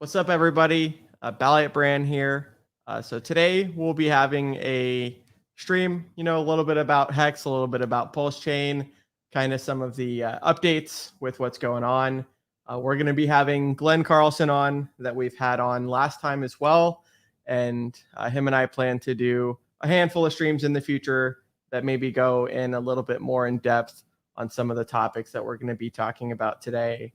What's up, everybody? Ballietbran here. So today we'll be having a stream, a little bit about Hex, a little bit about Pulse Chain, kind of some of the updates with what's going on. We're going to be having Glenn Carlson on that we've had on last time as well. And him and I plan to do a handful of streams in the future that maybe go in a little bit more in depth on some of the topics that we're going to be talking about today.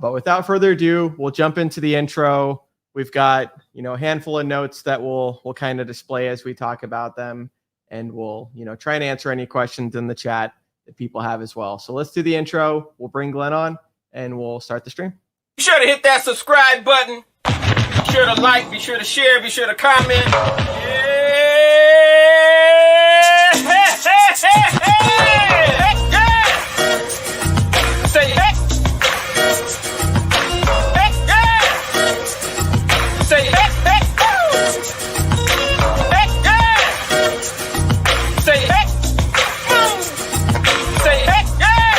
But without further ado, we'll jump into the intro. We've got, a handful of notes that we'll kind of display as we talk about them. And we'll, try and answer any questions in the chat that people have as well. So let's do the intro. We'll bring Glenn on and we'll start the stream. Be sure to hit that subscribe button. Be sure to like, be sure to share, be sure to comment. Yeah. Say hey. Say hey, hey, woo! Hey, yeah! Say hey, woo! Say hey, yeah!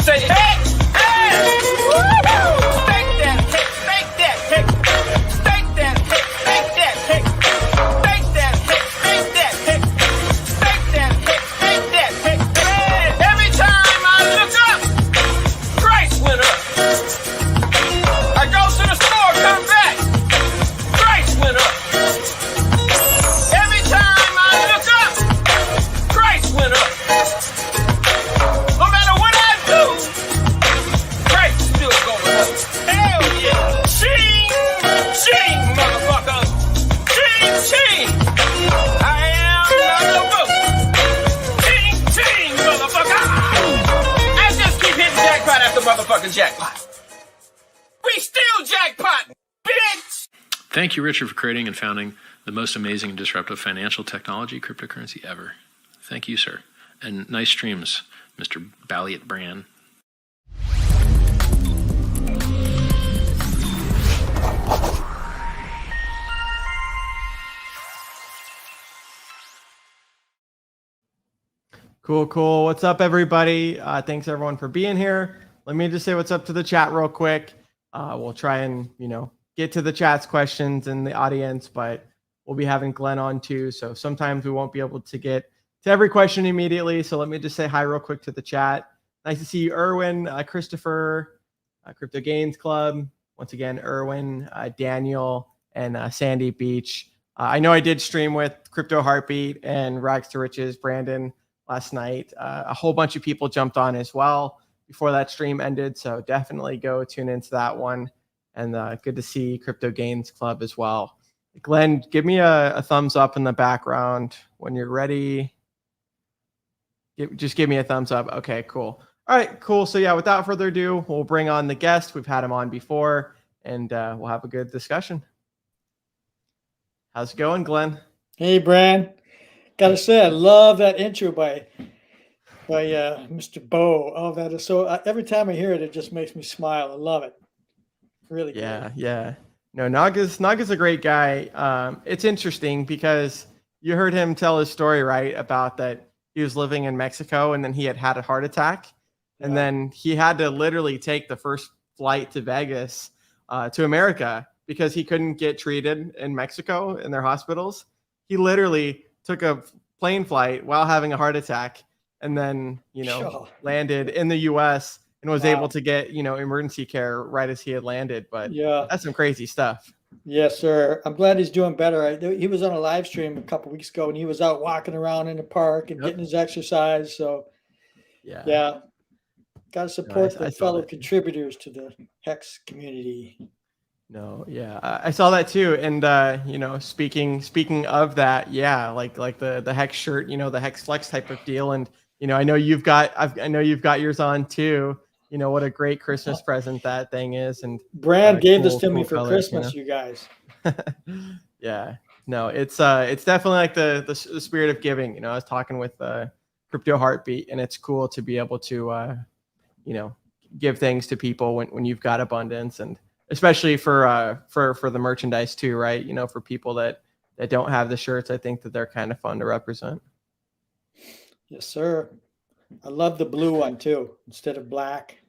Say hey, yeah! Woo! Stake that hex, stake that hex, stake that hex, stake that hex, stake that hex, stake that hex, stake that hex, stake that hex. Yeah! Every time I look up, price went up. I go to the store, come back. Price went up. Every time I look up, price went up. No matter what I do, price still going up. Hell yeah. Ching, ching, motherfucker. Ching, ching. I am the book. Ching, ching, motherfucker. I just keep hitting jackpot after motherfucking jackpot. We still jackpot, bitch! Thank you, Richard, for creating and founding the most amazing and disruptive financial technology cryptocurrency ever. Thank you, sir. And nice streams, Mr. Ballietbran. Cool. What's up, everybody? Thanks, everyone, for being here. Let me just say what's up to the chat real quick. We'll try and, get to the chat's questions in the audience, but we'll be having Glenn on too. So sometimes we won't be able to get to every question immediately. So let me just say hi real quick to the chat. Nice to see you, Erwin, Christopher, Crypto Gains Club. Once again, Erwin, Daniel, and Sandy Beach. I know I did stream with Crypto Heartbeat and Rags to Riches, Brandon, last night. A whole bunch of people jumped on as well before that stream ended. So definitely go tune into that one. And good to see Crypto Gains Club as well. Glenn, give me a thumbs up in the background when you're ready. Just give me a thumbs up. Okay, cool. All right, cool. So yeah, without further ado, we'll bring on the guest. We've had him on before, and we'll have a good discussion. How's it going, Glenn? Hey, Bran. Gotta say, I love that intro by Mr. Bo. Oh, that is so. Every time I hear it, it just makes me smile. I love it. Really good. Yeah. No, Naga's a great guy. It's interesting because you heard him tell his story, right? About that he was living in Mexico and then he had a heart attack. Yeah. And then he had to literally take the first flight to Vegas to America because he couldn't get treated in Mexico in their hospitals. He literally took a plane flight while having a heart attack and then, landed in the US and was able to get, emergency care right as he had landed. But yeah, that's some crazy stuff. Yes, sir. I'm glad he's doing better. He was on a live stream a couple weeks ago and he was out walking around in the park and getting his exercise. So yeah. Got to support the fellow contributors to the Hex community. No, yeah, I saw that too. And speaking of that, yeah, like the Hex shirt, the Hex Flex type of deal. And I know you've got yours on too. What a great Christmas present that thing is. And Brand gave this to me for colors, Christmas, you guys. Yeah, no, it's definitely like the spirit of giving. I was talking with Crypto Heartbeat, and it's cool to be able to give things to people when you've got abundance, and especially for the merchandise too, right? For people that don't have the shirts, I think that they're kind of fun to represent. Yes, sir. I love the blue one too, instead of black.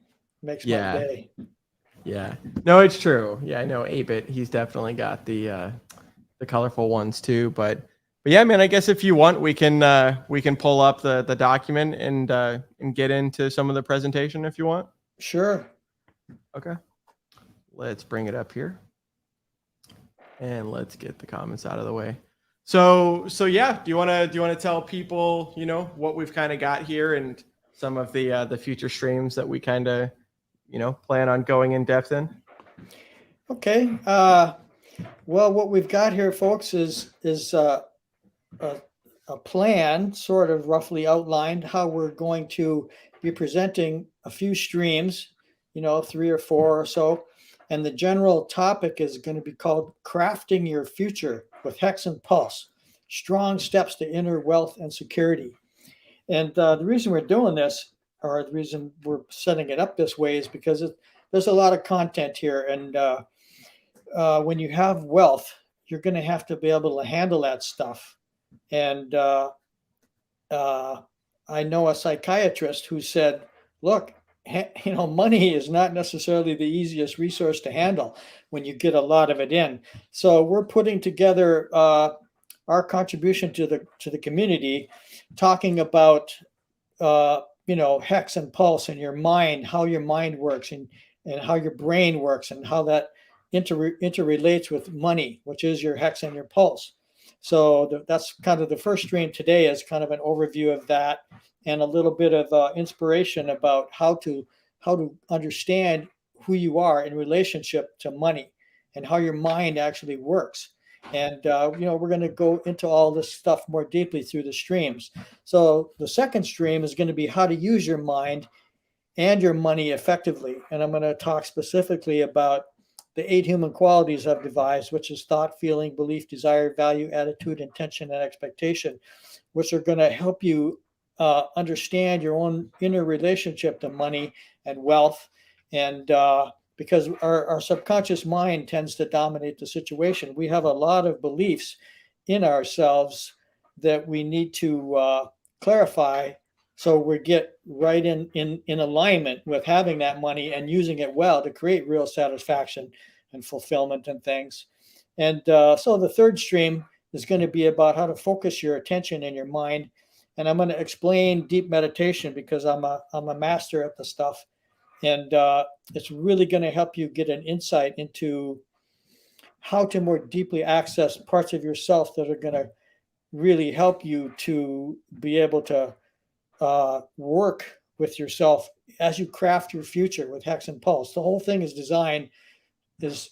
Makes my day. Yeah, no, it's true. Yeah, I know 8-bit. He's definitely got the colorful ones too. But yeah, man, I guess if you want, we can pull up the document and get into some of the presentation if you want. Sure. Okay, let's bring it up here, and let's get the comments out of the way. So yeah, do you want to tell people, what we've kind of got here and some of the future streams that we kind of, plan on going in depth in? Okay. Well, what we've got here, folks, is a plan, sort of roughly outlined how we're going to be presenting a few streams, 3 or 4 or so. And the general topic is going to be called Crafting Your Future with Hex and Pulse, Strong Steps to Inner Wealth and Security. And the reason we're doing this, or the reason we're setting it up this way, is because there's a lot of content here. And when you have wealth, you're going to have to be able to handle that stuff. And I know a psychiatrist who said, look, money is not necessarily the easiest resource to handle when you get a lot of it in. So we're putting together our contribution to the community, talking about Hex and Pulse and your mind, how your mind works and how your brain works and how that interrelates with money, which is your Hex and your Pulse. So that's kind of the first stream today, is kind of an overview of that and a little bit of inspiration about how to understand who you are in relationship to money and how your mind actually works. And we're going to go into all this stuff more deeply through the streams. So the second stream is going to be how to use your mind and your money effectively. And I'm going to talk specifically about the 8 human qualities I've devised, which is thought, feeling, belief, desire, value, attitude, intention, and expectation, which are going to help you understand your own inner relationship to money and wealth. And because our subconscious mind tends to dominate the situation, we have a lot of beliefs in ourselves that we need to clarify, so we get right in alignment with having that money and using it well to create real satisfaction and fulfillment and things. And so the third stream is going to be about how to focus your attention and your mind. And I'm going to explain deep meditation because I'm a master at the stuff. And it's really going to help you get an insight into how to more deeply access parts of yourself that are going to really help you to be able to work with yourself as you craft your future with Hex and Pulse. The whole thing is designed, is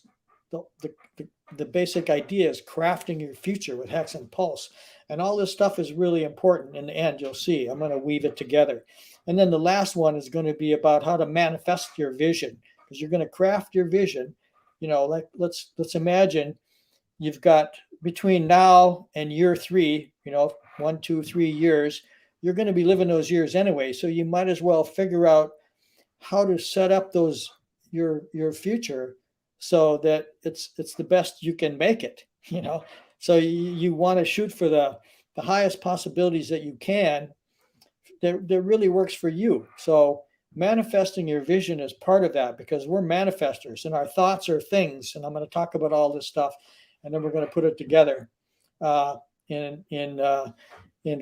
the basic idea is crafting your future with Hex and Pulse. And all this stuff is really important in the end. You'll see. I'm going to weave it together. And then the last one is going to be about how to manifest your vision, because you're going to craft your vision. Like let's imagine you've got between now and year 3, 1, 2, 3 years, you're going to be living those years anyway. So you might as well figure out how to set up your future so that it's the best you can make it, So you want to shoot for the highest possibilities that you can that really works for you. So manifesting your vision is part of that, because we're manifestors and our thoughts are things. And I'm going to talk about all this stuff, and then we're going to put it together in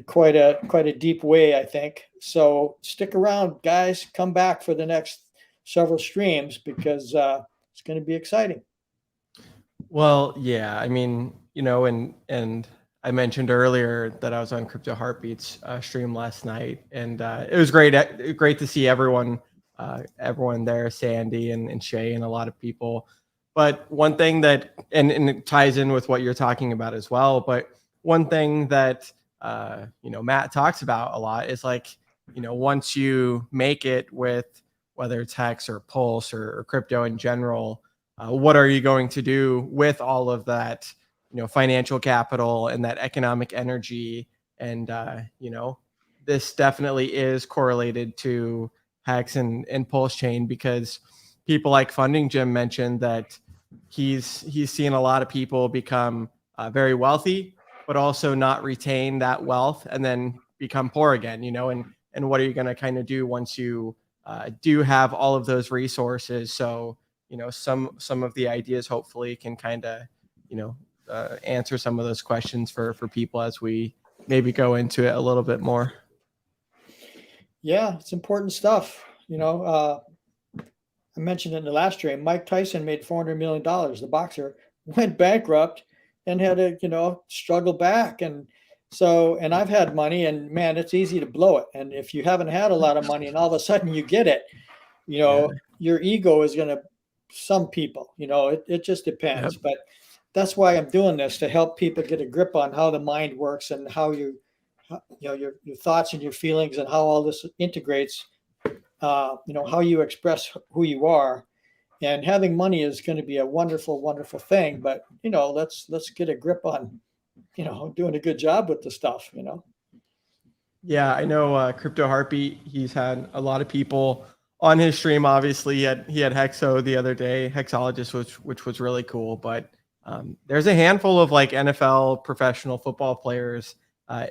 quite a deep way, I think. So stick around, guys. Come back for the next several streams, because it's going to be exciting. Well, yeah, I mean, and I mentioned earlier that I was on Crypto Heartbeat's stream last night, and it was great to see everyone there, Sandy and Shay and a lot of people. But one thing that, and it ties in with what you're talking about as well, but one thing that Matt talks about a lot is once you make it with whether it's Hex or Pulse or crypto in general, what are you going to do with all of that, financial capital and that economic energy? And, this definitely is correlated to Hex and Pulse chain, because people like Funding Jim mentioned that he's seen a lot of people become very wealthy, but also not retain that wealth and then become poor again, and what are you going to kind of do once you do have all of those resources? So some of the ideas hopefully can kind of, answer some of those questions for people as we maybe go into it a little bit more. Yeah, it's important stuff. I mentioned it in the last stream. Mike Tyson made $400 million. The boxer went bankrupt and had to, struggle back. And I've had money, and man, it's easy to blow it. And if you haven't had a lot of money and all of a sudden you get it, your ego is going to, some people, it just depends. Yep. But that's why I'm doing this, to help people get a grip on how the mind works and how your thoughts and your feelings and how all this integrates, how you express who you are. And having money is going to be a wonderful, wonderful thing. But, let's get a grip on, doing a good job with the stuff, Yeah, I know Crypto Heartbeat, he's had a lot of people on his stream. Obviously, he had Hexo the other day, Hexologist, which was really cool. But there's a handful of like NFL professional football players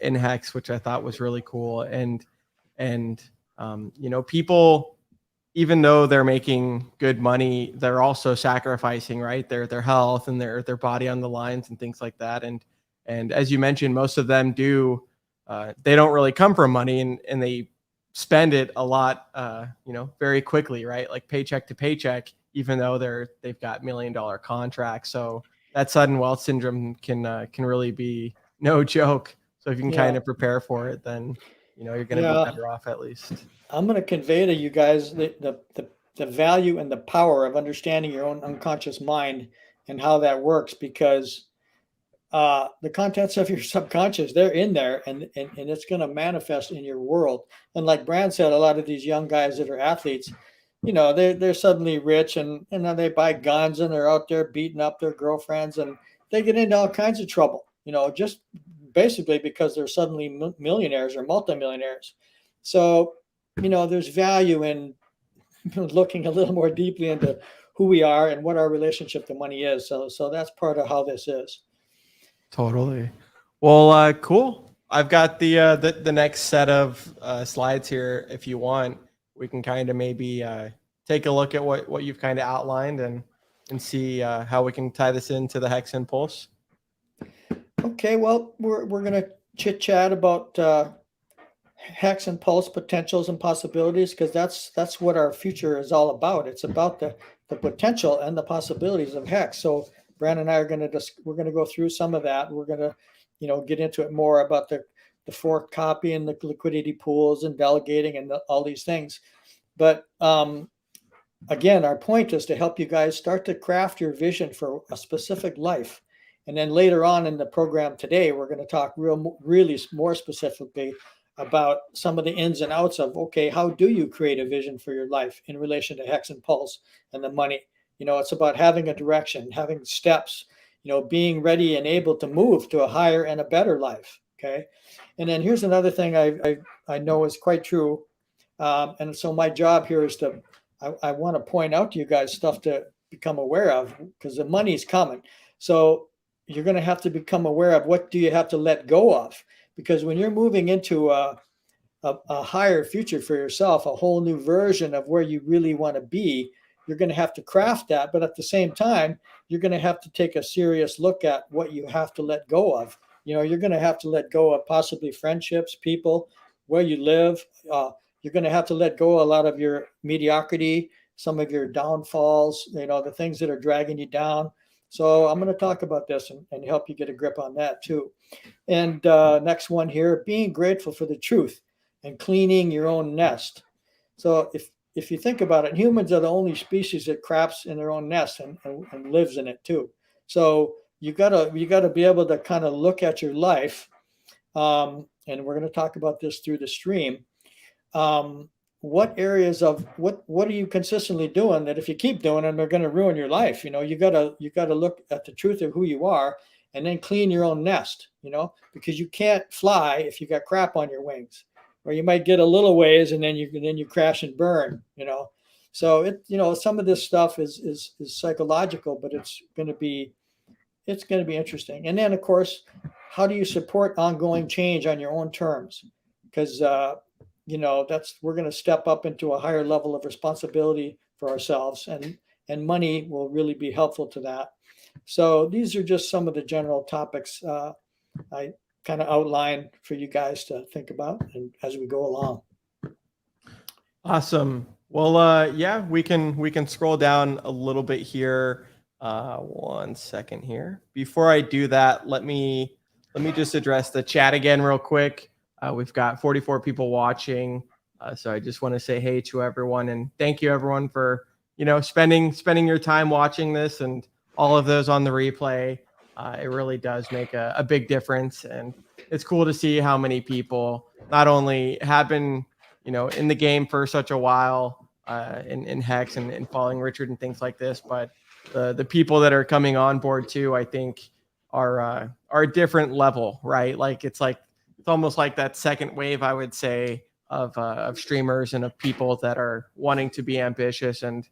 in Hex, which I thought was really cool. And people, even though they're making good money, they're also sacrificing, right, their health and their body on the lines and things like that. And as you mentioned, most of them do. They don't really come from money, and they spend it a lot, very quickly, right? Like paycheck to paycheck, even though they've got $1 million contracts. So that sudden wealth syndrome can really be no joke. So if you can kind of prepare for it, then you're going to be better off at least. I'm going to convey to you guys the value and the power of understanding your own unconscious mind and how that works, because the contents of your subconscious, they're in there, and it's going to manifest in your world. And like Bran said, a lot of these young guys that are athletes, they're suddenly rich, and they buy guns and they're out there beating up their girlfriends, and they get into all kinds of trouble, just basically because they're suddenly millionaires or multimillionaires. So, there's value in looking a little more deeply into who we are and what our relationship to money is. So that's part of how this is. Totally. Well, cool. I've got the next set of slides here. If you want, we can kind of maybe take a look at what you've kind of outlined and see how we can tie this into the Hex and Pulse. Okay. Well, we're going to chit chat about Hex and Pulse potentials and possibilities, because that's what our future is all about. It's about the potential and the possibilities of Hex. So Brandon and I we're going to go through some of that. We're going to, get into it more about the fork copy and the liquidity pools and delegating and all these things. But again, our point is to help you guys start to craft your vision for a specific life. And then later on in the program today, we're going to talk really more specifically about some of the ins and outs of, okay, how do you create a vision for your life in relation to Hex and Pulse and the money? It's about having a direction, having steps, being ready and able to move to a higher and a better life. Okay. And then here's another thing I know is quite true. And so my job here is I want to point out to you guys stuff to become aware of, because the money's coming. So you're going to have to become aware of what do you have to let go of, because when you're moving into a higher future for yourself, a whole new version of where you really want to be, you're going to have to craft that. But at the same time, you're going to have to take a serious look at what you have to let go of. You're going to have to let go of possibly friendships, people, where you live. You're going to have to let go a lot of your mediocrity, some of your downfalls, the things that are dragging you down. So I'm going to talk about this and help you get a grip on that too. And next one here, being grateful for the truth and cleaning your own nest. So if you think about it, humans are the only species that craps in their own nest and lives in it too. So you gotta be able to kind of look at your life, and we're going to talk about this through the stream. What areas of what are you consistently doing that if you keep doing them, they're going to ruin your life? You gotta look at the truth of who you are, and then clean your own nest. Because you can't fly if you got crap on your wings. Or you might get a little ways and then you crash and burn, So some of this stuff is psychological, but it's going to be interesting. And then of course, how do you support ongoing change on your own terms? Because we're going to step up into a higher level of responsibility for ourselves, and and money will really be helpful to that. So these are just some of the general topics I kind of outlined for you guys to think about and as we go along. Awesome. Well, yeah, we can scroll down a little bit here. 1 second here. Before I do that, let me just address the chat again real quick. We've got 44 people watching, so I just want to say hey to everyone and thank you everyone for spending your time watching this, and all of those on the replay. It really does make a big difference, and it's cool to see how many people not only have been in the game for such a while, in Hex and following Richard and things like this, but the people that are coming on board too, I think are a different level, right? Like it's almost like that second wave, I would say, of streamers and of people that are wanting to be ambitious and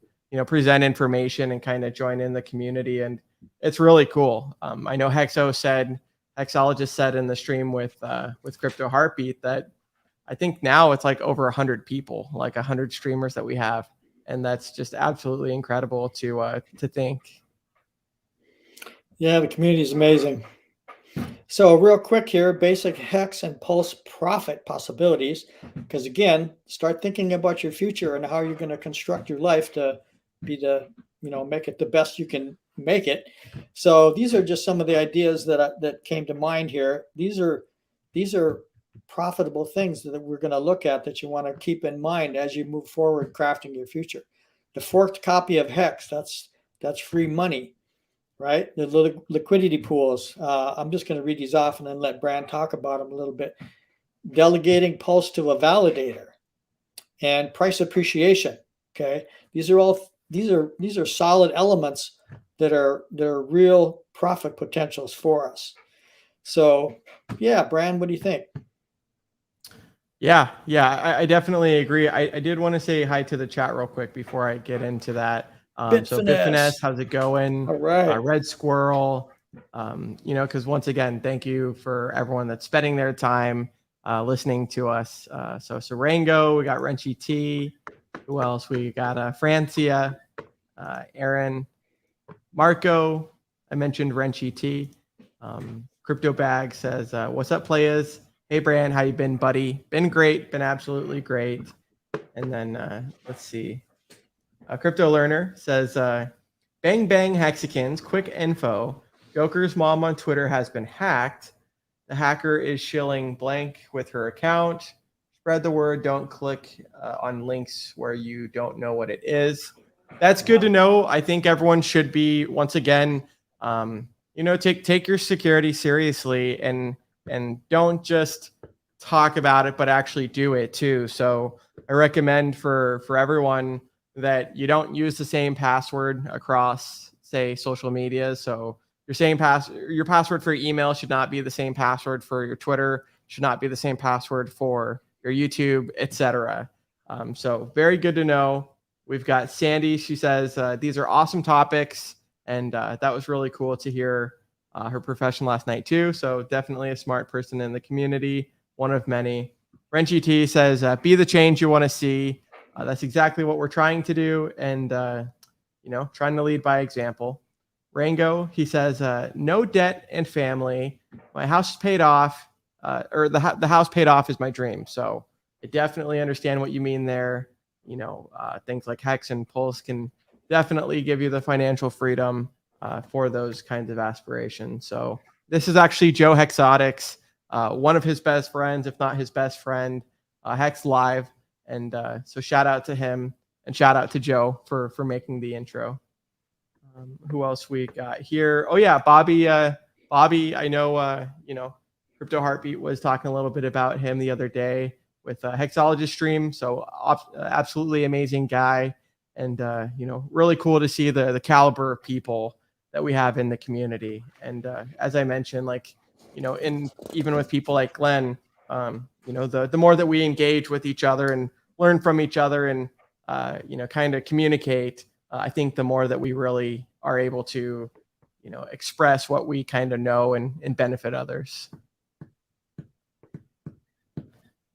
present information and kind of join in the community, and it's really cool. I know Hexologist said in the stream with Crypto Heartbeat that I think now it's like over 100 people, like 100 streamers that we have, and that's just absolutely incredible to think. Yeah, the community is amazing. So real quick here, basic Hex and Pulse profit possibilities, because again, start thinking about your future and how you're going to construct your life to be make it the best you can make it. So these are just some of the ideas that came to mind here. These are profitable things that we're going to look at that you want to keep in mind as you move forward crafting your future. The forked copy of Hex, that's free money, right? The liquidity pools. I'm just going to read these off and then let Bran talk about them a little bit. Delegating Pulse to a validator and price appreciation. Okay, these are solid elements that are real profit potentials for us. So yeah, Bran, what do you think? Yeah, I definitely agree. I did want to say hi to the chat real quick before I get into that. So Bitfinesse, how's it going? All right. Red Squirrel, because once again, thank you for everyone that's spending their time listening to us. So Sarango, we got Renchi T. Who else? We got Francia, Aaron, Marco. I mentioned Renchi T. Crypto Bag says, "What's up, players? Hey, Bran, how you been, buddy? Been great. Been absolutely great." And then let's see. Crypto Learner says, "Bang bang Hexicans, quick info. Joker's mom on Twitter has been hacked. The hacker is shilling blank with her account. Spread the word. Don't click on links where you don't know what it is." That's good to know. I think everyone should be, once again, take your security seriously and don't just talk about it, but actually do it too. So I recommend for everyone that you don't use the same password across, say, social media. So your password for your email should not be the same password for your Twitter, should not be the same password for your YouTube, etc. So very good to know. We've got Sandy. She says, "These are awesome topics." And that was really cool to hear her profession last night too. So definitely a smart person in the community, one of many. Renchi T says, "Be the change you want to see." That's exactly what we're trying to do, and trying to lead by example. Rango, he says, "No debt and family. My house is paid off, or the house paid off is my dream." So I definitely understand what you mean there. Things like Hex and Pulse can definitely give you the financial freedom for those kinds of aspirations. So this is actually Joe Hexotics, one of his best friends, if not his best friend, Hex Live. And so shout out to him and shout out to Joe for making the intro. Who else we got here? Oh yeah, Bobby. I know, Crypto Heartbeat was talking a little bit about him the other day with Hexologist stream. So absolutely amazing guy. And, really cool to see the caliber of people that we have in the community. And as I mentioned, even with people like Glenn, the more that we engage with each other and learn from each other and, kind of communicate, I think the more that we really are able to, express what we kind of know and benefit others.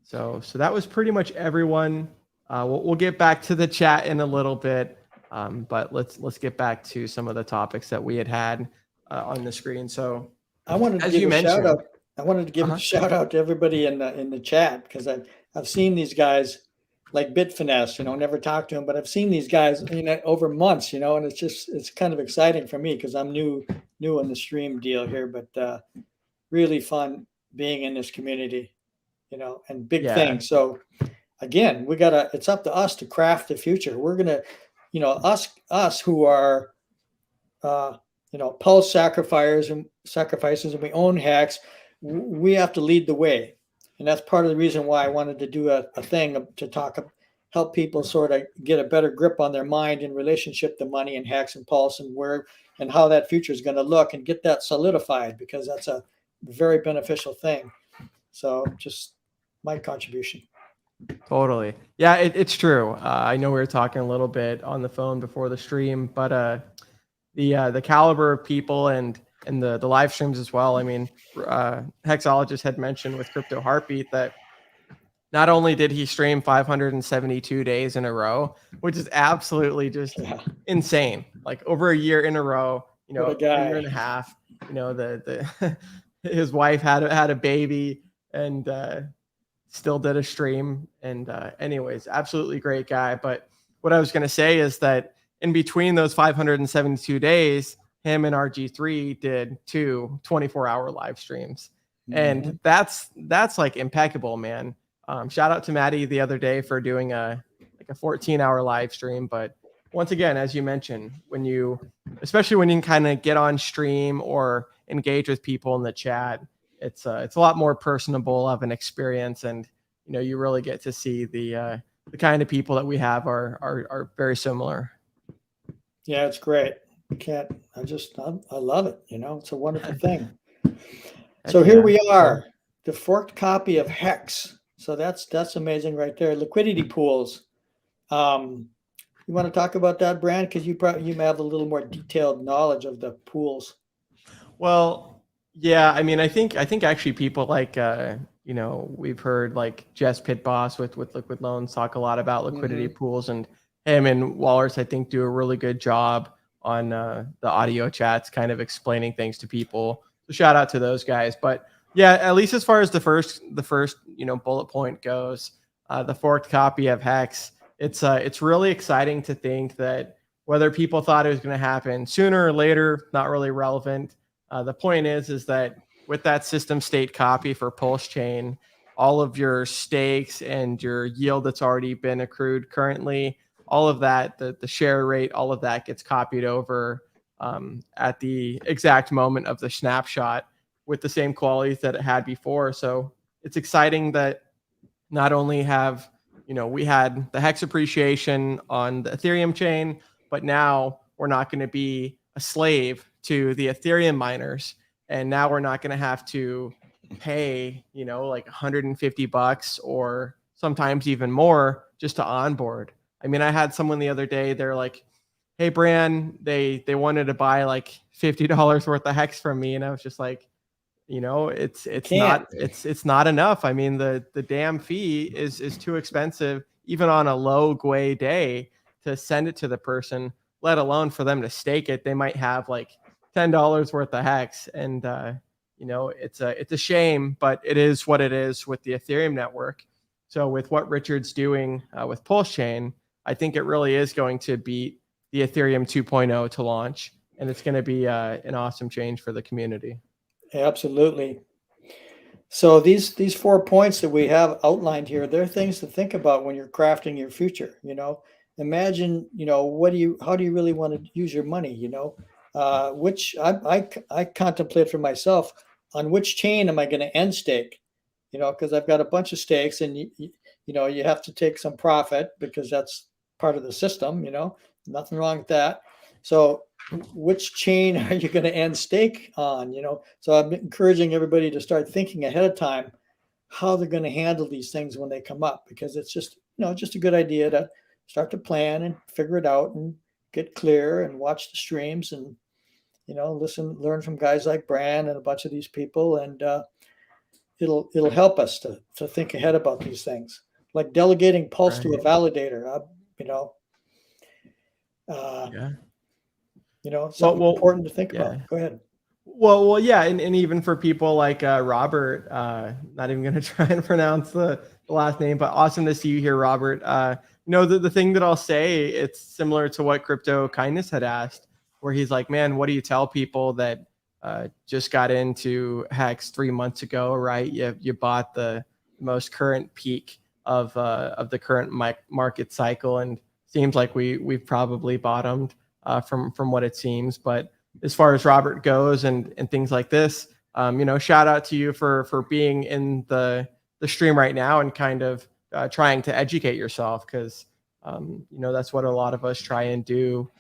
So that was pretty much everyone. We'll get back to the chat in a little bit. But let's get back to some of the topics that we had on the screen. So I wanted to as give you a shout mentioned, out. I wanted to give a shout out to everybody in the chat, because I've seen these guys like Bitfinesse, never talked to them, but I've seen these guys over months, and it's kind of exciting for me because I'm new in the stream deal here, but really fun being in this community, and big things. So again, it's up to us to craft the future. We're gonna, us who are pulse sacrifices, and we own Hex, we have to lead the way. And that's part of the reason why I wanted to do a thing to help people sort of get a better grip on their mind in relationship to money and Hex and Pulse, and how that future is going to look, and get that solidified, because that's a very beneficial thing. So just my contribution. Totally. Yeah, it's true. I know we were talking a little bit on the phone before the stream, but the caliber of people and the live streams as well. I mean, Hexologist had mentioned with Crypto Heartbeat that not only did he stream 572 days in a row, which is absolutely just insane, like over a year in a row, a year and a half, the his wife had a baby and still did a stream. And anyways, absolutely great guy. But what I was going to say is that in between those 572 days, him and RG3 did 2 24-hour live streams. And that's like impeccable, man. Shout out to Maddie the other day for doing a 14-hour live stream. But once again, as you mentioned, especially when you kind of get on stream or engage with people in the chat, it's a lot more personable of an experience, and you really get to see the kind of people that we have are very similar. Yeah, it's great. I love it. It's a wonderful thing. So here we are, the forked copy of Hex. So that's amazing right there. Liquidity pools. You want to talk about that, Brand? Because you may have a little more detailed knowledge of the pools. Well, yeah. I mean, I think actually people like we've heard like Jess Pitboss with Liquid Loans talk a lot about liquidity pools, and him and Wallers, I think, do a really good job on the audio chats, kind of explaining things to people. So shout out to those guys. But yeah, at least as far as the first bullet point goes, the forked copy of Hex, it's really exciting to think that whether people thought it was going to happen sooner or later, not really relevant. The point is that with that system state copy for Pulse Chain, all of your stakes and your yield that's already been accrued currently, all of that, the share rate, all of that gets copied over at the exact moment of the snapshot with the same qualities that it had before. So it's exciting that not only have, we had the Hex appreciation on the Ethereum chain, but now we're not going to be a slave to the Ethereum miners. And now we're not going to have to pay, like $150 or sometimes even more just to onboard. I mean, I had someone the other day, they're like, hey, Bran, they wanted to buy like $50 worth of Hex from me. And I was just like, it's not enough. I mean, the damn fee is too expensive, even on a low GUI day, to send it to the person, let alone for them to stake it. They might have like $10 worth of Hex. And, it's a shame, but it is what it is with the Ethereum network. So with what Richard's doing with Pulse Chain, I think it really is going to beat the Ethereum 2.0 to launch. And it's going to be an awesome change for the community. Absolutely. So these 4 points that we have outlined here, they're things to think about when you're crafting your future. Imagine, how do you really want to use your money? Which I contemplate for myself, on which chain am I going to end stake? Because I've got a bunch of stakes, and you have to take some profit because that's part of the system. Nothing wrong with that. So which chain are you going to end stake on? So I'm encouraging everybody to start thinking ahead of time how they're going to handle these things when they come up, because it's just a good idea to start to plan and figure it out and get clear and watch the streams and learn from guys like Bran and a bunch of these people, and it'll help us to think ahead about these things, like delegating Pulse to a validator. Yeah. Something important to think about. Go ahead. Well, yeah, and even for people like Robert, not even going to try and pronounce the last name, but awesome to see you here, Robert. The thing that I'll say, it's similar to what Crypto Kindness had asked, where he's like, man, what do you tell people that just got into Hex 3 months ago, right? You bought the most current peak of the current market cycle, and seems like we've probably bottomed from what it seems, but as far as Robert goes and things like this, shout out to you for being in the stream right now and kind of trying to educate yourself, because that's what a lot of us try and do.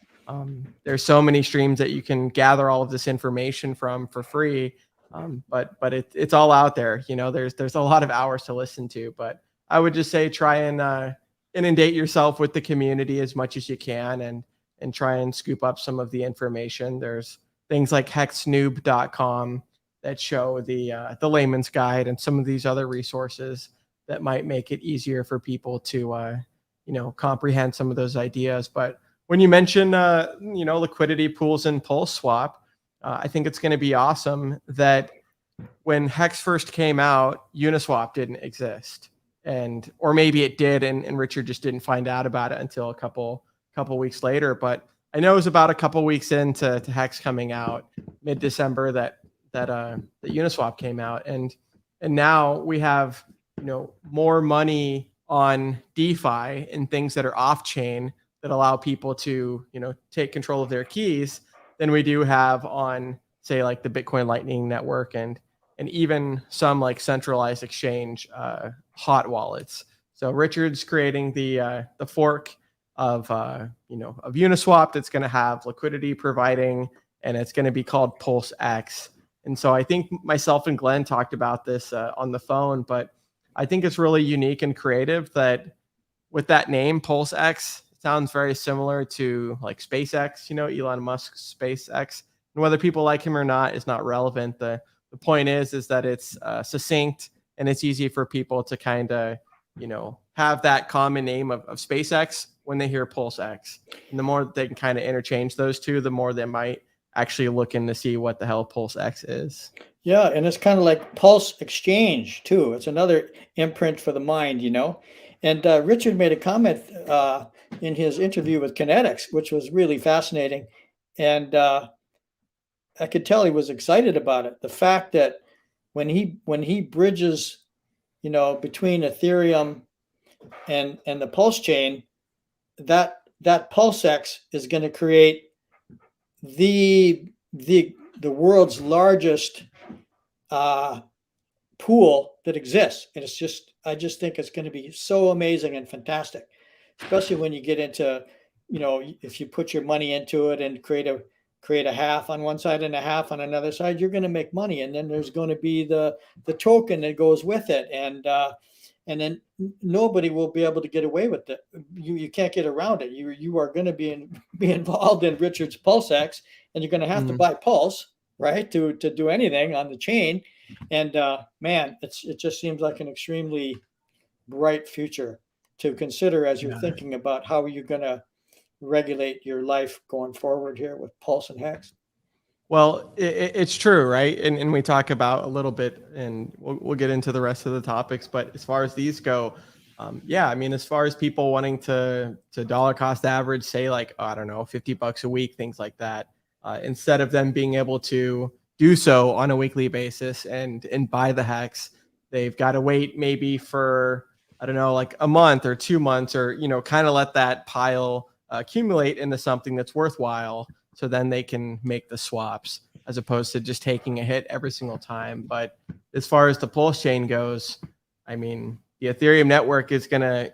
There's so many streams that you can gather all of this information from for free, but it's all out there. There's a lot of hours to listen to, but I would just say try and inundate yourself with the community as much as you can, and try and scoop up some of the information. There's things like hexnoob.com that show the layman's guide and some of these other resources that might make it easier for people to comprehend some of those ideas. But when you mention liquidity pools and pulse swap, I think it's going to be awesome that when Hex first came out, Uniswap didn't exist, or maybe it did, and Richard just didn't find out about it until a couple weeks later. But I know it was about a couple weeks into Hex coming out mid-December that Uniswap came out, and now we have more money on DeFi and things that are off chain that allow people to take control of their keys than we do have on, say, like the Bitcoin Lightning Network and even some like centralized exchange hot wallets. So Richard's creating the fork of Uniswap that's going to have liquidity providing, and it's going to be called Pulse X. And so I think myself and Glenn talked about this on the phone, but I think it's really unique and creative that with that name, Pulse X, it sounds very similar to like SpaceX, Elon Musk's SpaceX. And whether people like him or not is not relevant. The point is that it's succinct, and it's easy for people to kind of have that common name of SpaceX when they hear Pulse X. And the more they can kind of interchange those two, the more they might actually look in to see what the hell Pulse X is. Yeah, and it's kind of like Pulse Exchange too. It's another imprint for the mind, And Richard made a comment in his interview with Kinetics, which was really fascinating. And I could tell he was excited about it. The fact that when he bridges, between Ethereum and the Pulse chain, that Pulse X is going to create the world's largest pool that exists. And I just think it's going to be so amazing and fantastic, especially when you get into, if you put your money into it and create a half on one side and a half on another side, you're going to make money. And then there's going to be the token that goes with it. And then nobody will be able to get away with it. You can't get around it. You are going to be involved in Richard's Pulse X, and you're going to have to buy Pulse, right, to do anything on the chain. And man, it just seems like an extremely bright future to consider as you're thinking about how you're going to regulate your life going forward here with Pulse and Hex. Well, it's true, right? And we talk about a little bit, and we'll get into the rest of the topics. But as far as these go, as far as people wanting to dollar cost average, say like, I don't know, $50 a week, things like that, instead of them being able to do so on a weekly basis and buy the Hex, they've got to wait maybe for, I don't know, like a month or 2 months, or kind of let that pile accumulate into something that's worthwhile. So then they can make the swaps as opposed to just taking a hit every single time. But as far as the Pulse chain goes, the Ethereum network is gonna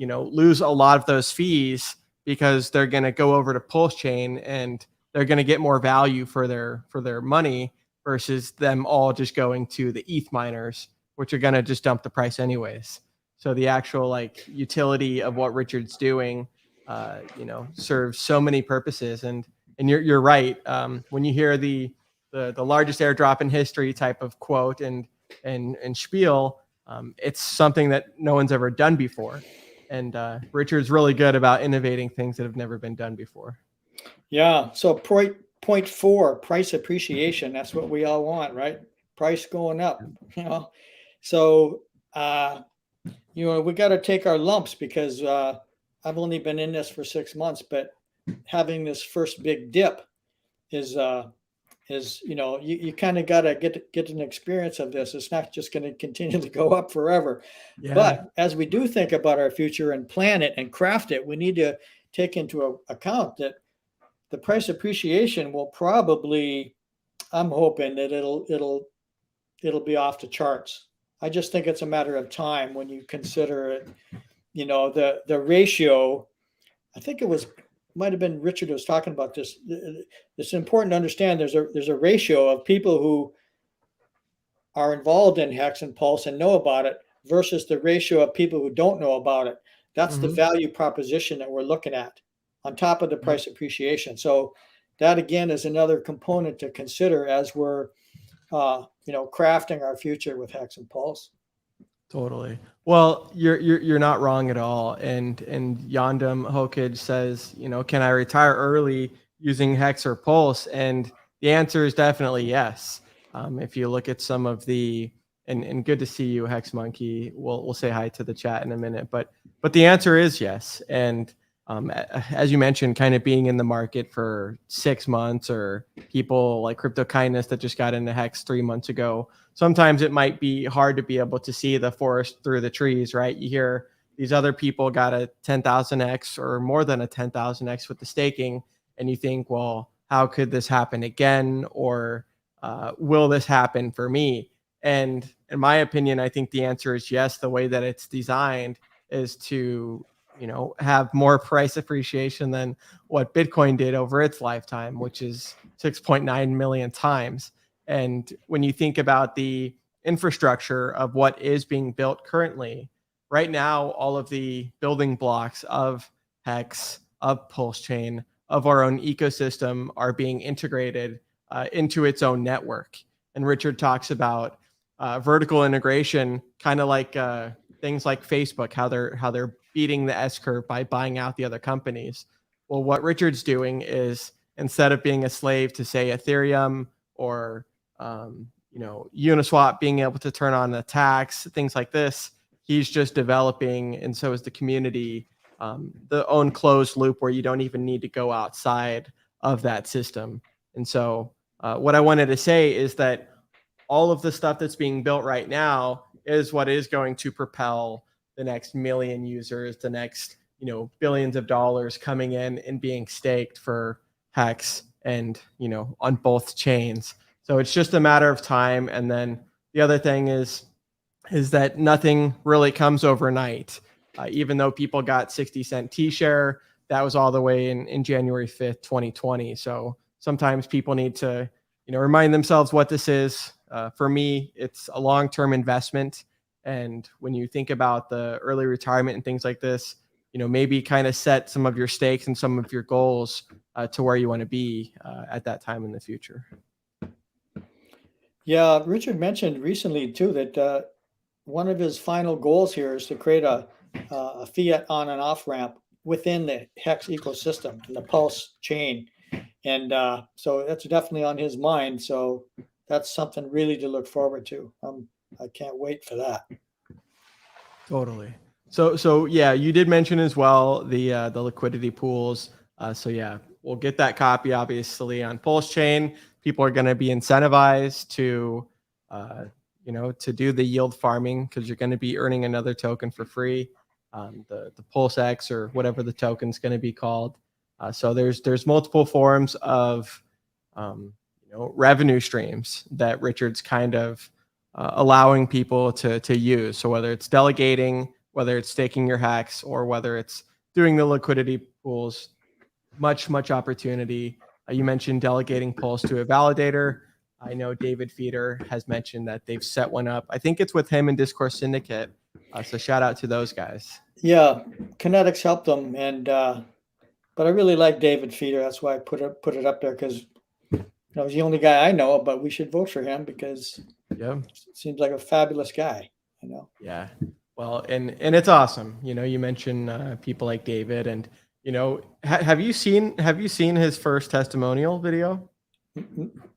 lose a lot of those fees because they're gonna go over to Pulse chain and they're gonna get more value for their money versus them all just going to the ETH miners, which are gonna just dump the price anyways. So the actual utility of what Richard's doing serves so many purposes. And you're right. When you hear the largest airdrop in history type of quote and spiel, it's something that no one's ever done before. And Richard's really good about innovating things that have never been done before. Yeah. So point 4, price appreciation. That's what we all want, right? Price going up, So, we got to take our lumps because I've only been in this for 6 months, but having this first big dip is you kind of got to get an experience of this. It's not just going to continually go up forever. Yeah. But as we do think about our future and plan it and craft it, we need to take into account that the price appreciation will probably, I'm hoping that it'll be off the charts. I just think it's a matter of time when you consider it, the ratio. I think might have been Richard who was talking about this. It's important to understand there's a ratio of people who are involved in Hex and Pulse and know about it versus the ratio of people who don't know about it. That's the value proposition that we're looking at on top of the price appreciation. So that again is another component to consider as we're crafting our future with Hex and Pulse. Totally. Well, you're not wrong at all. And Yondam Hokage says, can I retire early using Hex or Pulse? And the answer is definitely yes. If you look at some of the and good to see you, Hex Monkey. We'll say hi to the chat in a minute, but the answer is yes. And as you mentioned, kind of being in the market for 6 months, or people like Crypto Kindness that just got into Hex 3 months ago, sometimes it might be hard to be able to see the forest through the trees, right? You hear these other people got a 10,000x or more than a 10,000x with the staking, and you think, well, how could this happen again? Or will this happen for me? And in my opinion, I think the answer is yes. The way that it's designed is to have more price appreciation than what Bitcoin did over its lifetime, which is 6.9 million times. And when you think about the infrastructure of what is being built currently, right now, all of the building blocks of Hex, of Pulse Chain, of our own ecosystem are being integrated into its own network. And Richard talks about vertical integration, kind of like things like Facebook, how they're beating the S curve by buying out the other companies. Well, what Richard's doing is, instead of being a slave to, say, Ethereum or Uniswap being able to turn on the tax, things like this, he's just developing, and so is the community, the own closed loop where you don't even need to go outside of that system. And so what I wanted to say is that all of the stuff that's being built right now is what is going to propel the next million users, the next billions of dollars coming in and being staked for Hex and on both chains. So it's just a matter of time. And then the other thing is that nothing really comes overnight. Even though people got 60-cent T-share, that was all the way in January 5th, 2020. So sometimes people need to remind themselves what this is. For me, it's a long-term investment. And when you think about the early retirement and things like this, maybe kind of set some of your stakes and some of your goals to where you want to be at that time in the future. Yeah, Richard mentioned recently too that one of his final goals here is to create a fiat on and off ramp within the Hex ecosystem and the Pulse chain. And so that's definitely on his mind. So that's something really to look forward to. I can't wait for that. Totally. So yeah, you did mention as well the liquidity pools. So yeah, we'll get that copy obviously on Pulse Chain. People are going to be incentivized to to do the yield farming, because you're going to be earning another token for free, the Pulse X or whatever the token's going to be called. So there's multiple forms of revenue streams that Richard's kind of allowing people to use. So whether it's delegating, whether it's staking your Hex, or whether it's doing the liquidity pools, much opportunity. You mentioned delegating Pulse to a validator. I know David Feeder has mentioned that they've set one up. I think it's with him and Discourse Syndicate. So shout out to those guys. Yeah, Kinetics helped them, and but I really like David Feeder. That's why I put it up there, because he's the only guy I know, but we should vote for him because it seems like a fabulous guy. Yeah. Well, and it's awesome. You mentioned people like David, and have you seen his first testimonial video?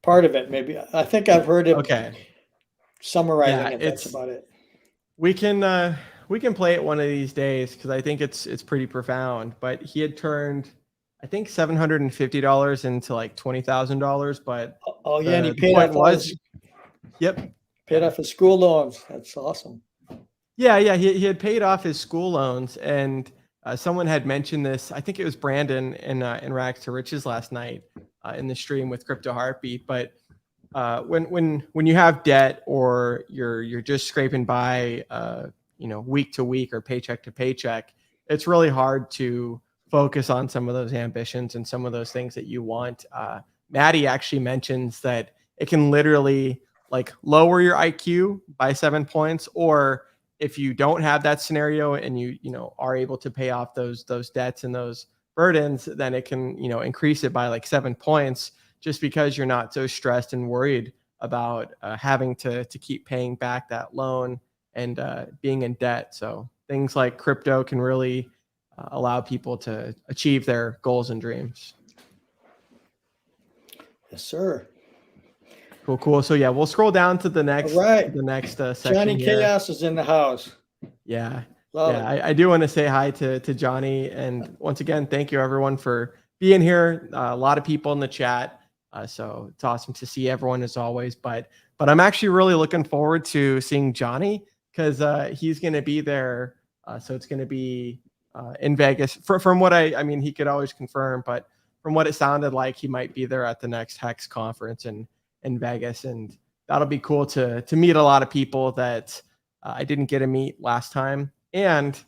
Part of it, maybe. I think I've heard him summarizing it. That's It's about it. we can play it one of these days because I think it's pretty profound. But he had turned, I think, $750 into like $20,000. But and he paid off his school loans. That's awesome. Yeah, he had paid off his school loans, and someone had mentioned this. I think it was Brandon in Rags to Riches last night in the stream with Crypto Heartbeat. But when you have debt or you're just scraping by, week to week or paycheck to paycheck, it's really hard to focus on some of those ambitions and some of those things that you want. Maddie actually mentions that it can literally like lower your IQ by 7 points, or if you don't have that scenario and you are able to pay off those debts and those burdens, then it can increase it by like 7 points, just because you're not so stressed and worried about having to keep paying back that loan and being in debt. So things like crypto can really allow people to achieve their goals and dreams. Yes, sir. Cool. So we'll scroll down to the next section. Johnny here. Chaos is in the house. Yeah. I do want to say hi to Johnny, and once again, thank you everyone for being here. A lot of people in the chat, so it's awesome to see everyone as always. But I'm actually really looking forward to seeing Johnny because he's going to be there. So it's going to be in Vegas. From what I mean, he could always confirm, but from what it sounded like, he might be there at the next Hex conference in Vegas, and that'll be cool to meet a lot of people that I didn't get to meet last time. And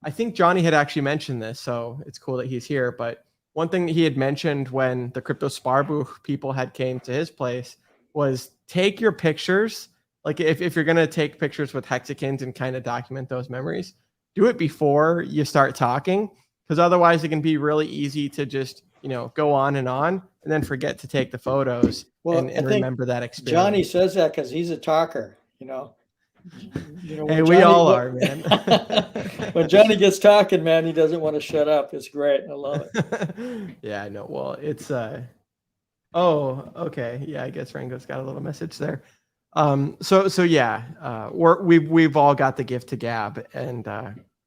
I think Johnny had actually mentioned this, so it's cool that he's here. But one thing that he had mentioned when the Crypto Sparbuch people had came to his place was take your pictures. Like if you're going to take pictures with hexagons and kind of document those memories, do it before you start talking, because otherwise it can be really easy to just go on and then forget to take the photos and remember that experience. Johnny says that because he's a talker, Hey, we all are, man. When Johnny gets talking, man, he doesn't want to shut up. It's great. I love it. Yeah, I know. Well, it's oh, okay. Yeah, I guess Rango's got a little message there. We've all got the gift to gab, and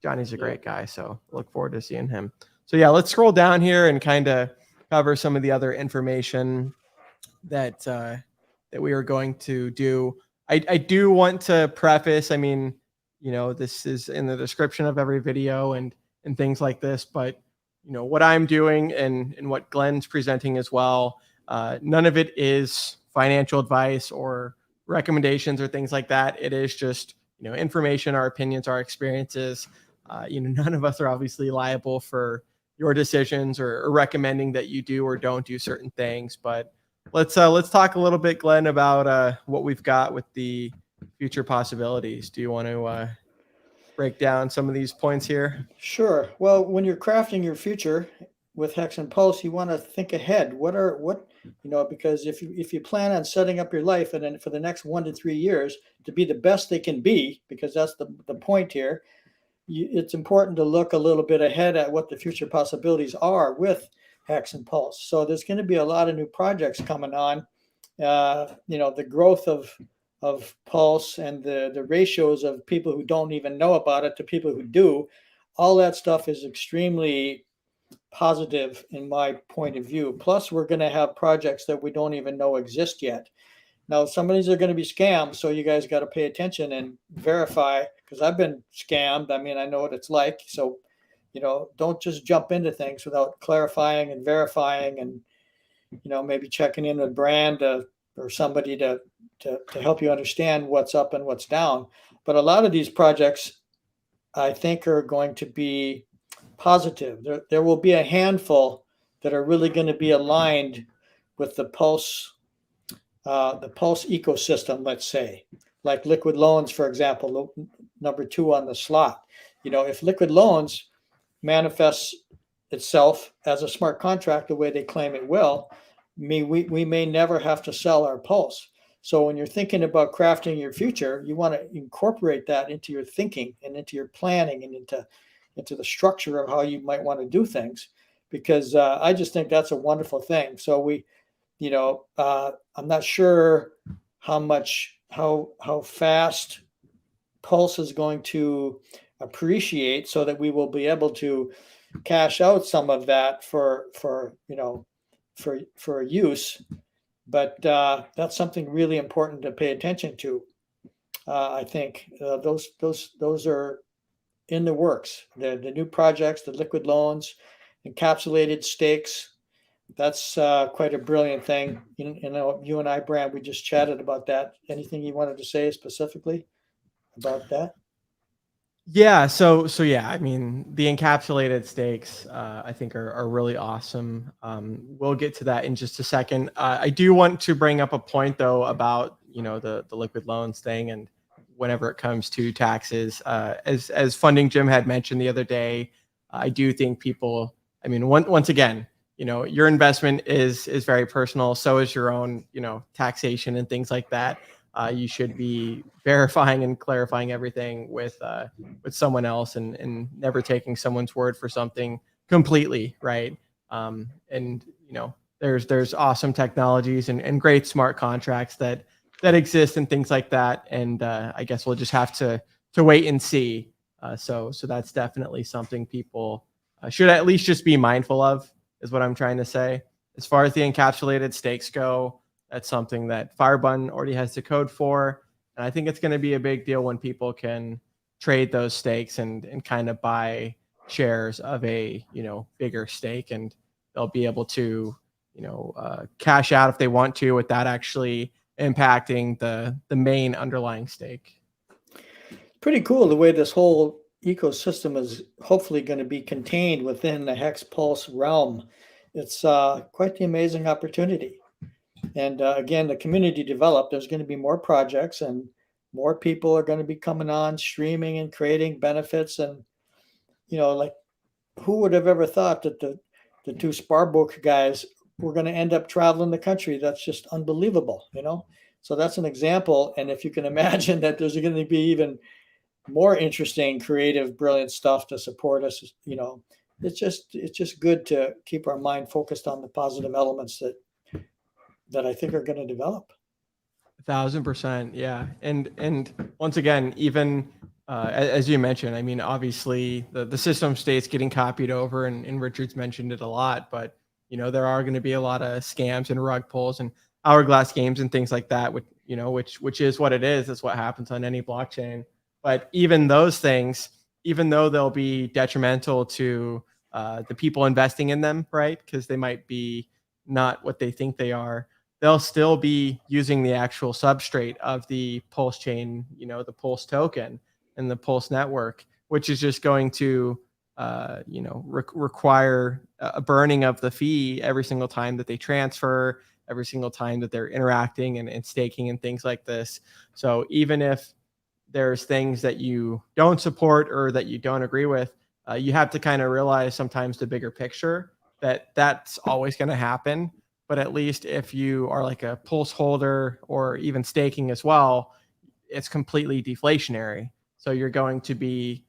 Johnny's a great guy, so look forward to seeing him. So let's scroll down here and kind of cover some of the other information that we are going to do. I do want to preface, I mean, this is in the description of every video and things like this, but what I'm doing and what Glenn's presenting as well, none of it is financial advice or recommendations or things like that. It is just, information, our opinions, our experiences. None of us are obviously liable for your decisions or recommending that you do or don't do certain things. But let's talk a little bit, Glenn, about what we've got with the future possibilities. Do you want to break down some of these points here? Sure. Well, when you're crafting your future with Hex and Pulse, you want to think ahead. Because if you plan on setting up your life and then for the next 1 to 3 years to be the best they can be, because that's the point here, it's important to look a little bit ahead at what the future possibilities are with Hex and Pulse. So there's going to be a lot of new projects coming on. The growth of Pulse and the ratios of people who don't even know about it to people who do, all that stuff is extremely positive in my point of view. Plus, we're going to have projects that we don't even know exist yet. Now, some of these are going to be scams, so you guys got to pay attention and verify, because I've been scammed. I mean, I know what it's like. So, don't just jump into things without clarifying and verifying and, maybe checking in with brand or somebody to help you understand what's up and what's down. But a lot of these projects, I think, are going to be positive. There will be a handful that are really going to be aligned with the Pulse ecosystem, let's say, like Liquid Loans, for example, number 2 on the slot. If Liquid Loans manifests itself as a smart contract the way they claim it will, we may never have to sell our Pulse. So when you're thinking about crafting your future, you want to incorporate that into your thinking and into your planning and into the structure of how you might want to do things, because I just think that's a wonderful thing. So I'm not sure how fast Pulse is going to appreciate, so that we will be able to cash out some of that for use. But that's something really important to pay attention to. I think those are in the works. The new projects, the liquid loans, encapsulated stakes. That's quite a brilliant thing. You and I, Brand, we just chatted about that. Anything you wanted to say specifically about that? Yeah. So yeah, I mean, the encapsulated stakes, I think are really awesome. We'll get to that in just a second. I do want to bring up a point though about, the liquid loans thing, and whenever it comes to taxes, as Funding Jim had mentioned the other day, I do think people, I mean, once again, your investment is very personal. So is your own, taxation and things like that. You should be verifying and clarifying everything with someone else, and never taking someone's word for something completely, right? And there's awesome technologies and great smart contracts that exist and things like that. And I guess we'll just have to wait and see. So that's definitely something people should at least just be mindful of, is what I'm trying to say. As far as the encapsulated stakes go, that's something that Firebun already has the code for. And I think it's going to be a big deal when people can trade those stakes and kind of buy shares of a, bigger stake, and they'll be able to, cash out if they want to, without actually impacting the main underlying stake. Pretty cool the way this whole ecosystem is hopefully going to be contained within the Hex Pulse realm. It's quite the amazing opportunity. And again, the community developed, there's going to be more projects, and more people are going to be coming on, streaming and creating benefits. And, like, who would have ever thought that the two Sparbook guys were going to end up traveling the country? That's just unbelievable, So that's an example. And if you can imagine that there's going to be even more interesting, creative, brilliant stuff to support us, it's just good to keep our mind focused on the positive elements that I think are going to develop. 1,000%. Yeah. And once again, even as you mentioned, I mean, obviously the system states getting copied over, and Richard's mentioned it a lot, but there are going to be a lot of scams and rug pulls and hourglass games and things like that, which is what it is. That's what happens on any blockchain. But even those things, even though they'll be detrimental to the people investing in them, right? Because they might be not what they think they are, they'll still be using the actual substrate of the Pulse chain, the Pulse token and the Pulse network, which is just going to, require a burning of the fee every single time that they transfer, every single time that they're interacting and staking and things like this. So even if there's things that you don't support or that you don't agree with, you have to kind of realize sometimes the bigger picture, that's always going to happen. But at least if you are like a Pulse holder or even staking as well, it's completely deflationary. So you're going to be,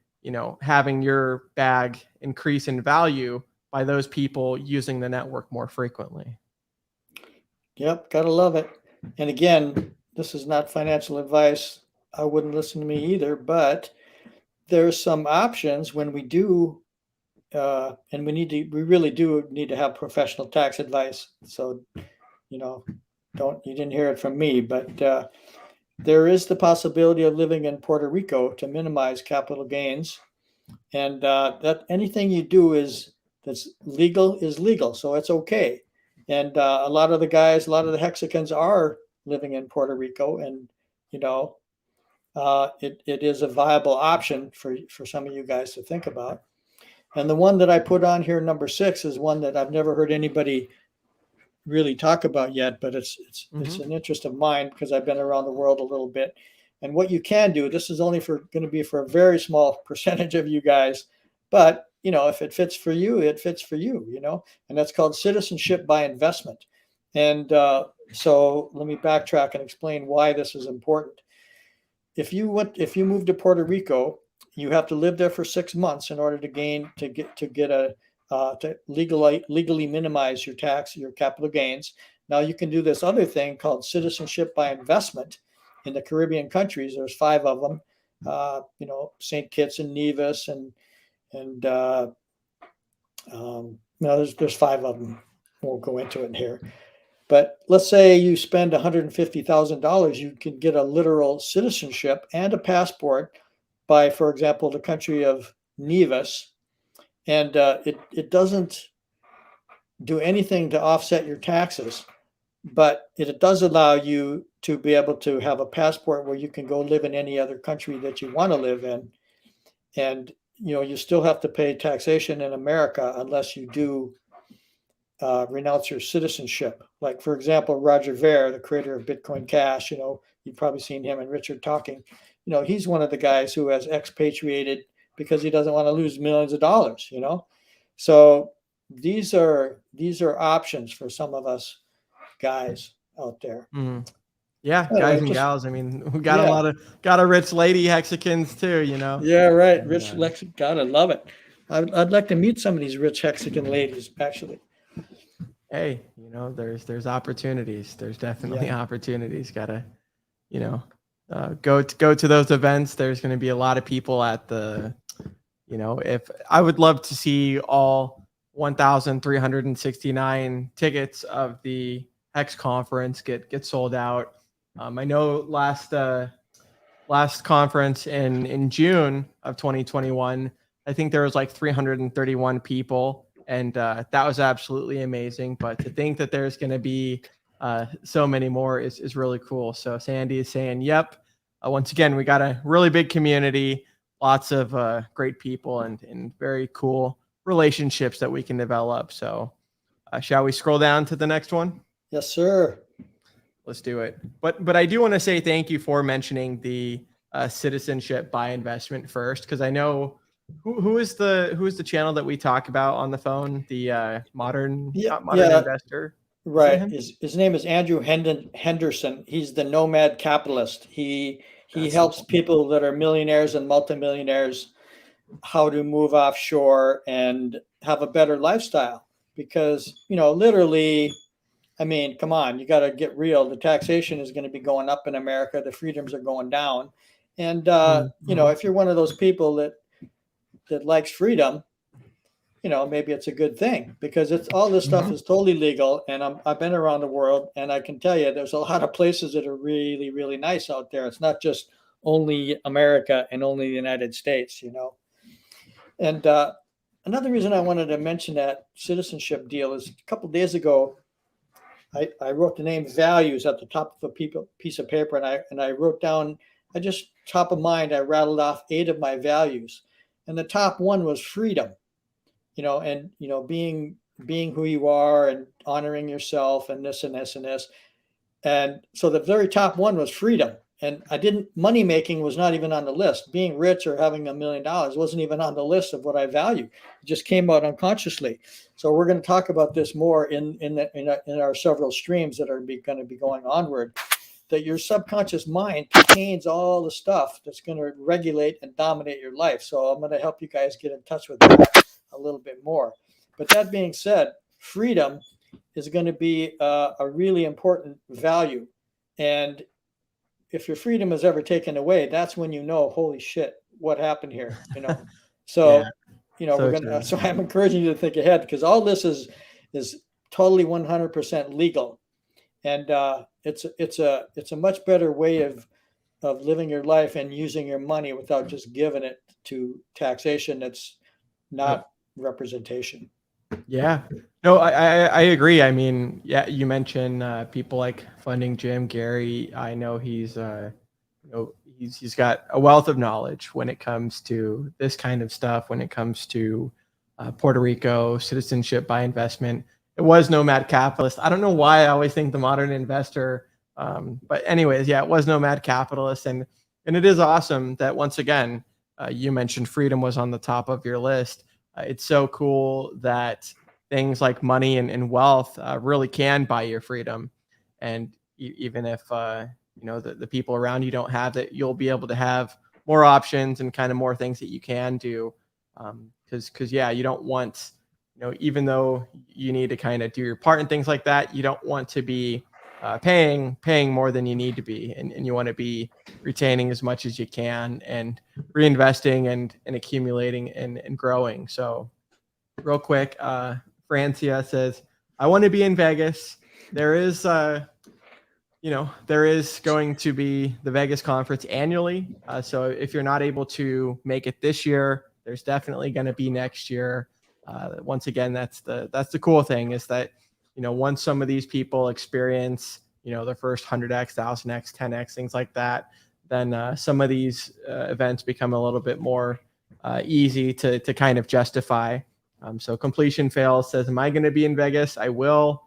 having your bag increase in value by those people using the network more frequently. Yep, gotta love it. And again, this is not financial advice. I wouldn't listen to me either, but there's some options when we do, and we really do need to have professional tax advice. So, you didn't hear it from me, but there is the possibility of living in Puerto Rico to minimize capital gains, and that anything you do that's legal is legal, so it's okay. And a lot of the Hexicans are living in Puerto Rico, and it is a viable option for some of you guys to think about. And the one that I put on here, number 6, is one that I've never heard anybody really talk about yet, but it's an interest of mine because I've been around the world a little bit. And what you can do, this is only going to be for a very small percentage of you guys, but if it fits for you, it fits for you, and that's called citizenship by investment. And So let me backtrack and explain why this is important. If you move to Puerto Rico, you have to live there for 6 months in order to legally minimize your capital gains. Now you can do this other thing called citizenship by investment in the Caribbean countries. There's 5 of them, St. Kitts and Nevis, there's 5 of them. Won't go into it here. But let's say you spend $150,000, you can get a literal citizenship and a passport by, for example, the country of Nevis. And it doesn't do anything to offset your taxes, but it does allow you to be able to have a passport where you can go live in any other country that you want to live in. And, you still have to pay taxation in America unless you do renounce your citizenship. Like, for example, Roger Ver, the creator of Bitcoin Cash, you've probably seen him and Richard talking. He's one of the guys who has expatriated because he doesn't want to lose millions of dollars, So these are options for some of us guys out there. Mm-hmm. Yeah, guys and gals. I mean, we got a rich lady Hexicans too, Yeah, right. Rich Lexican. God, I love it. I'd like to meet some of these rich Hexican ladies, actually. Hey, there's opportunities. There's definitely opportunities. Gotta, go to those events. There's going to be a lot of people at the, if I would love to see all 1,369 tickets of the Hex conference get sold out. I know last conference in June of 2021, I think there was like 331 people, and that was absolutely amazing. But to think that there's going to be so many more is really cool. So Sandy is saying, yep. Once again, we got a really big community, lots of great people and very cool relationships that we can develop. So shall we scroll down to the next one? Yes, sir. Let's do it. But I do want to say thank you for mentioning the citizenship by investment first, because I know who is the channel that we talk about on the phone, the modern investor. Right. His name is Andrew Henderson. He's the nomad capitalist. He helps people that are millionaires and multimillionaires how to move offshore and have a better lifestyle, because literally, I mean, come on, you got to get real. The taxation is going to be going up in America. The freedoms are going down. And, if you're one of those people that likes freedom, maybe it's a good thing, because all this stuff is totally legal. And I've been around the world, and I can tell you there's a lot of places that are really, really nice out there. It's not just only America and only the United States, And another reason I wanted to mention that citizenship deal is a couple of days ago, I wrote the name values at the top of a piece of paper, and I wrote down, top of mind, I rattled off 8 of my values. And the top one was freedom, and, being who you are and honoring yourself and this and this and this. And so the very top one was freedom. And money making was not even on the list. Being rich or having $1 million wasn't even on the list of what I value. It just came out unconsciously. So we're going to talk about this more in our several streams that are going to be going onward. That your subconscious mind contains all the stuff that's going to regulate and dominate your life. So I'm going to help you guys get in touch with that a little bit more. But that being said, freedom is going to be a really important value. And if your freedom is ever taken away, that's when holy shit, what happened here? So, so I'm encouraging you to think ahead, because all this is totally 100% legal. And it's a much better way of living your life and using your money without just giving it to taxation. That's not representation. Yeah, no, I agree. I mean, you mentioned people like Funding Jim, Gary. I know he's got a wealth of knowledge when it comes to this kind of stuff. When it comes to Puerto Rico citizenship by investment, it was nomad capitalist. I don't know why I always think the modern investor, but anyways, it was nomad capitalist, and it is awesome that once again you mentioned freedom was on the top of your list. It's so cool that things like money and wealth really can buy your freedom. And even if, the people around you don't have it, you'll be able to have more options and kind of more things that you can do. Cause you don't want, even though you need to kind of do your part and things like that, you don't want to be paying more than you need to be. And you want to be retaining as much as you can and reinvesting and accumulating and growing. So real quick, Francia says, I want to be in Vegas. There is, there is going to be the Vegas conference annually. So if you're not able to make it this year, there's definitely going to be next year. Once again, that's the cool thing is that, once some of these people experience, their first 100x, 1000x, 10x, things like that, then some of these events become a little bit more easy to kind of justify. So Completion Fail says, am I going to be in Vegas? I will.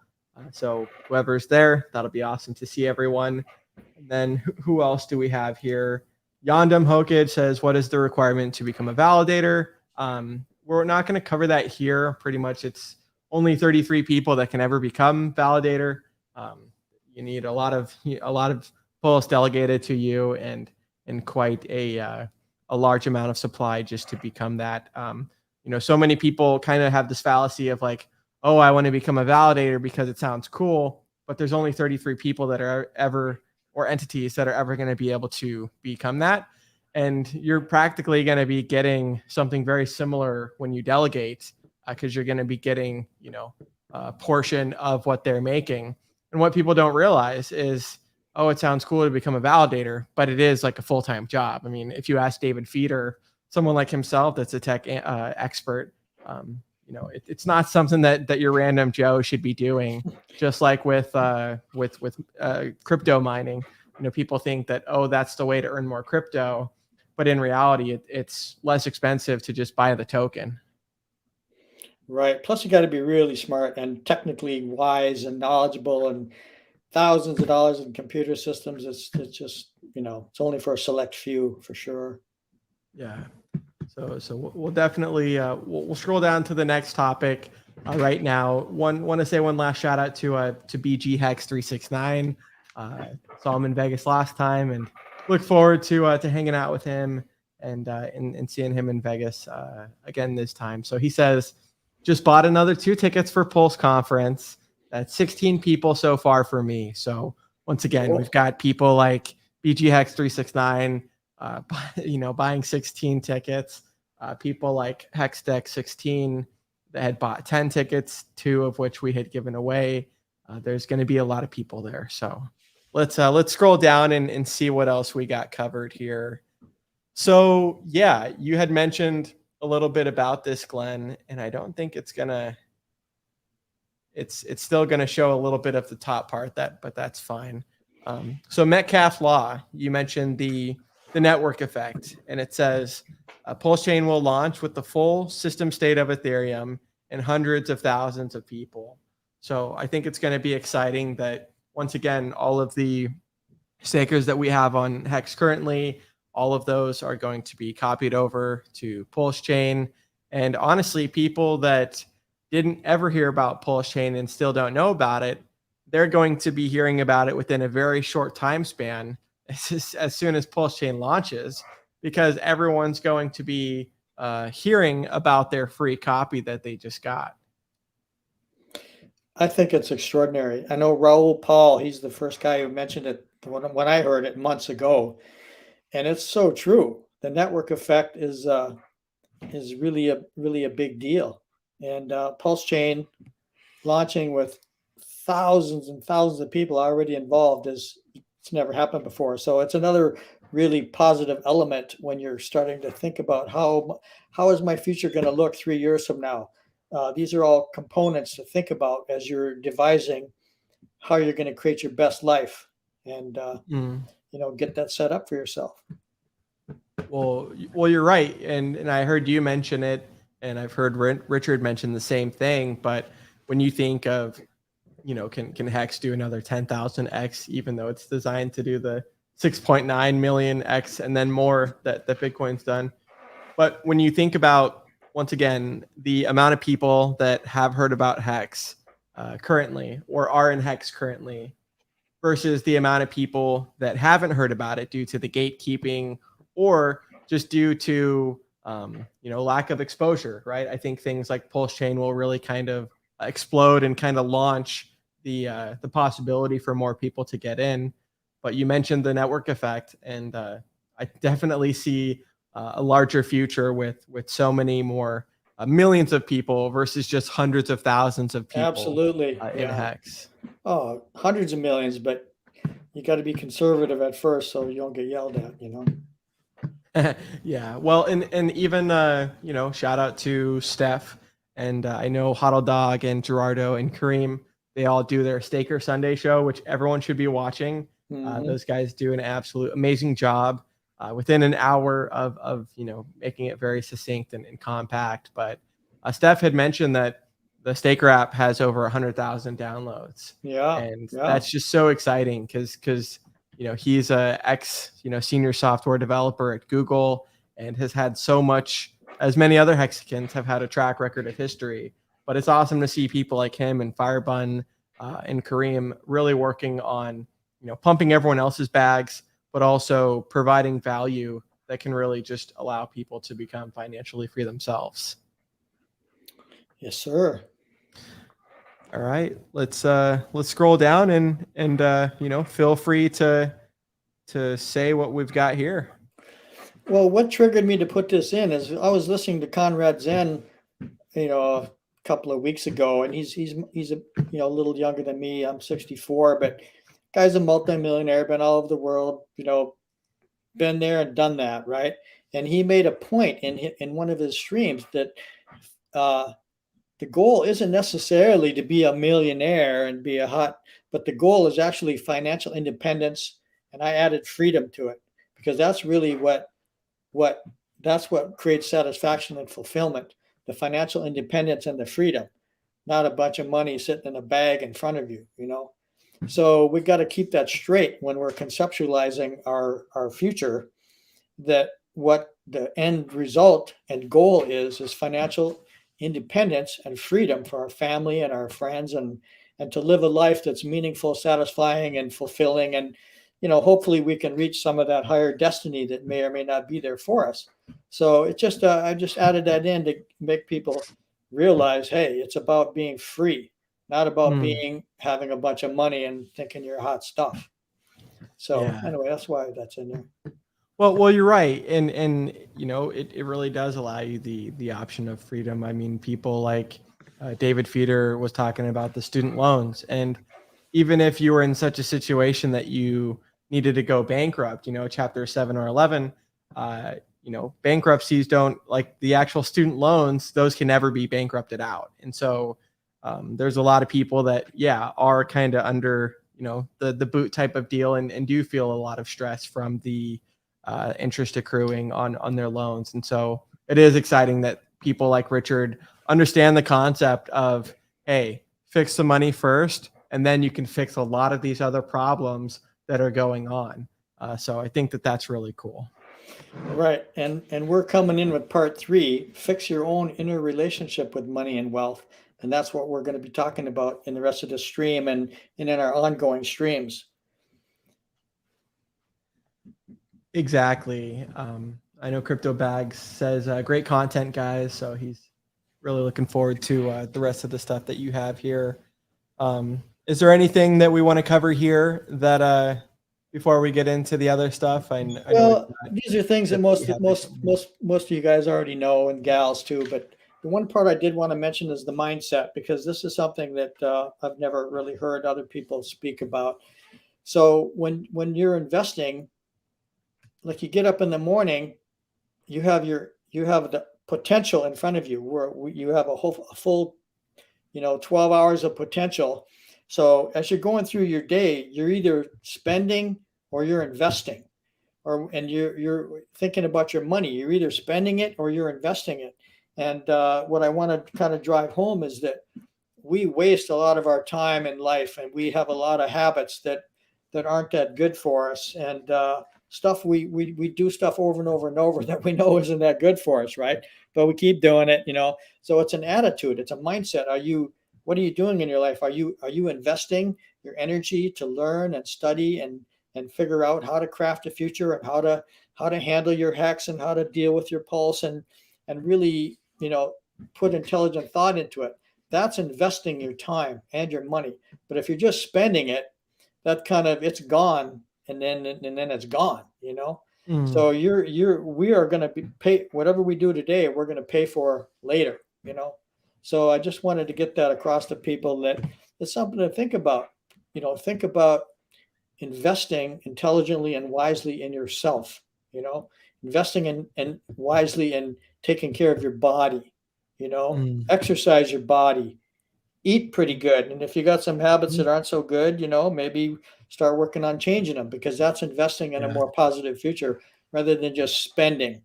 So whoever's there, that'll be awesome to see everyone. And then who else do we have here? Yandam Hokage says, what is the requirement to become a validator? We're not going to cover that here. Pretty much it's only 33 people that can ever become validator. You need a lot of Pulse delegated to you and quite a large amount of supply just to become that. So many people kind of have this fallacy of like, oh, I want to become a validator because it sounds cool, but there's only 33 people that are ever, or entities that are ever going to be able to become that. And you're practically going to be getting something very similar when you delegate, because you're going to be getting, a portion of what they're making. And what people don't realize is, oh, it sounds cool to become a validator, but it is like a full-time job. I mean, if you ask David Feeder, someone like himself that's a tech expert, it's not something that your random Joe should be doing. Just like with crypto mining, people think that, oh, that's the way to earn more crypto, but in reality, it's less expensive to just buy the token. Right. Plus, you got to be really smart and technically wise and knowledgeable, and thousands of dollars in computer systems. It's just, it's only for a select few for sure. Yeah. So we'll definitely we'll scroll down to the next topic right now. Want to say one last shout out to BG Hex 369. Saw him in Vegas last time, and look forward to hanging out with him and seeing him in Vegas again this time. So he says, just bought another 2 tickets for Pulse Conference. That's 16 people so far for me. So once again, we've got people like BG Hex 369. Buying 16 tickets, people like Hexdeck 16 that had bought 10 tickets, 2 of which we had given away. There's going to be a lot of people there. So let's scroll down and see what else we got covered here. So yeah, you had mentioned a little bit about this, Glenn, and I don't think it's still going to show a little bit of the top part but that's fine. So Metcalfe Law, you mentioned the network effect, and it says Pulse Chain will launch with the full system state of Ethereum and hundreds of thousands of people. So I think it's going to be exciting that once again, all of the stakers that we have on Hex currently, all of those are going to be copied over to Pulse Chain. And honestly, people that didn't ever hear about Pulse Chain and still don't know about it, they're going to be hearing about it within a very short time span as soon as Pulse Chain launches, because everyone's going to be hearing about their free copy that they just got. I think it's extraordinary. I know Raul Paul, he's the first guy who mentioned it when I heard it months ago. And it's so true. The network effect is really a big deal. And Pulse Chain launching with thousands and thousands of people already involved it's never happened before. So it's another really positive element when you're starting to think about how is my future going to look 3 years from now. These are all components to think about as you're devising how you're going to create your best life and get that set up for yourself. Well, you're right, and I heard you mention it, and I've heard Richard mention the same thing. But when you think of, can Hex do another 10,000x, even though it's designed to do the 6.9 million x and then more that Bitcoin's done? But when you think about, once again, the amount of people that have heard about Hex currently or are in Hex currently, versus the amount of people that haven't heard about it due to the gatekeeping or just due to lack of exposure, right? I think things like Pulse Chain will really kind of explode and kind of launch the possibility for more people to get in. But you mentioned the network effect, and I definitely see a larger future with so many more millions of people versus just hundreds of thousands of people. Absolutely. In Hex. Oh, hundreds of millions, but you got to be conservative at first so you don't get yelled at, Yeah. Well, and even shout out to Steph, and I know Huddle Dog and Gerardo and Kareem. They all do their Staker Sunday show, which everyone should be watching. Those guys do an absolute amazing job within an hour of making it very succinct and compact. But Steph had mentioned that the Staker app has over 100,000 downloads. And that's just so exciting because he's a ex senior software developer at Google and has had so much, as many other Hexicans have had a track record of history. But it's awesome to see people like him and Firebun and Kareem really working on pumping everyone else's bags, but also providing value that can really just allow people to become financially free themselves. Yes, sir. All right, let's scroll down and feel free to say what we've got here. Well, what triggered me to put this in is I was listening to Conrad Zen, a couple of weeks ago, and he's a little younger than me. I'm 64, but guy's a multimillionaire, been all over the world, been there and done that, right? And he made a point in one of his streams that the goal isn't necessarily to be a millionaire and be but the goal is actually financial independence. And I added freedom to it because that's really what creates satisfaction and fulfillment, the financial independence and the freedom, not a bunch of money sitting in a bag in front of you, So we've got to keep that straight when we're conceptualizing our future, that what the end result and goal is financial independence and freedom for our family and our friends and to live a life that's meaningful, satisfying, and fulfilling. And, hopefully we can reach some of that higher destiny that may or may not be there for us. So it just, I just added that in to make people realize, hey, it's about being free, not about having a bunch of money and thinking you're hot stuff. So anyway, that's why that's in there. Well, you're right, and it really does allow you the option of freedom. I mean, people like David Feeder was talking about the student loans, and even if you were in such a situation that you needed to go bankrupt, Chapter 7 or 11, bankruptcies don't, like the actual student loans, those can never be bankrupted out, and so there's a lot of people that are kind of under the boot type of deal and do feel a lot of stress from the interest accruing on their loans. And so it is exciting that people like Richard understand the concept of, hey, fix the money first, and then you can fix a lot of these other problems that are going on. So I think that that's really cool. Right. And we're coming in with part 3, fix your own inner relationship with money and wealth. And that's what we're going to be talking about in the rest of the stream and in our ongoing streams. Exactly. I know Crypto Bags says great content, guys. So he's really looking forward to the rest of the stuff that you have here. Is there anything that we want to cover here that before we get into the other stuff? These are things that most of you guys already know, and gals too. But the one part I did want to mention is the mindset, because this is something that I've never really heard other people speak about. So when you're investing, like you get up in the morning, you have the potential in front of you where you have a full 12 hours of potential. So as you're going through your day, you're either spending or you're investing, and you're thinking about your money. You're either spending it or you're investing it. And what I want to kind of drive home is that we waste a lot of our time in life, and we have a lot of habits that aren't that good for us. And stuff we do stuff over and over and over that we know isn't that good for us, right? But we keep doing it, So it's an attitude, it's a mindset. What are you doing in your life? Are you investing? your energy to learn and study and figure out how to craft a future and how to handle your hex and how to deal with your pulse and really, put intelligent thought into it. That's investing your time and your money. But if you're just spending it, that kind of, it's gone, and then it's gone, So we are going to be pay whatever we do today, we're going to pay for later, So I just wanted to get that across to people that it's something to think about. Think about investing intelligently and wisely in yourself, investing in wisely in taking care of your body, exercise your body, eat pretty good. And if you got some habits that aren't so good, maybe start working on changing them, because that's investing in a more positive future rather than just spending,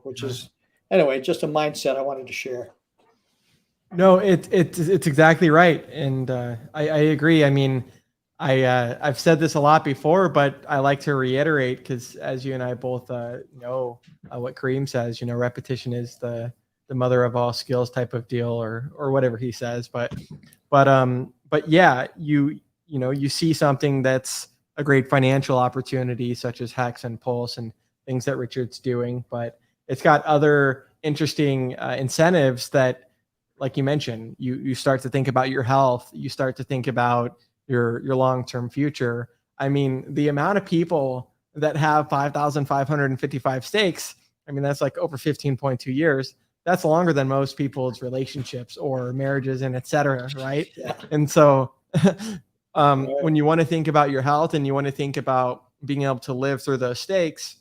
which is, anyway, just a mindset I wanted to share. No, it's exactly right. And I agree. I mean, I've said this a lot before, but I like to reiterate, because as you and I both know what Kareem says, repetition is the mother of all skills type of deal, or whatever he says. But yeah, you see something that's a great financial opportunity, such as Hex and Pulse and things that Richard's doing, but it's got other interesting incentives that, like you mentioned, you start to think about your health, you start to think about your long-term future. I mean, the amount of people that have 5,555 stakes, I mean, that's like over 15.2 years. That's longer than most people's relationships or marriages and et cetera, right? Yeah. And so when you want to think about your health and you want to think about being able to live through those stakes,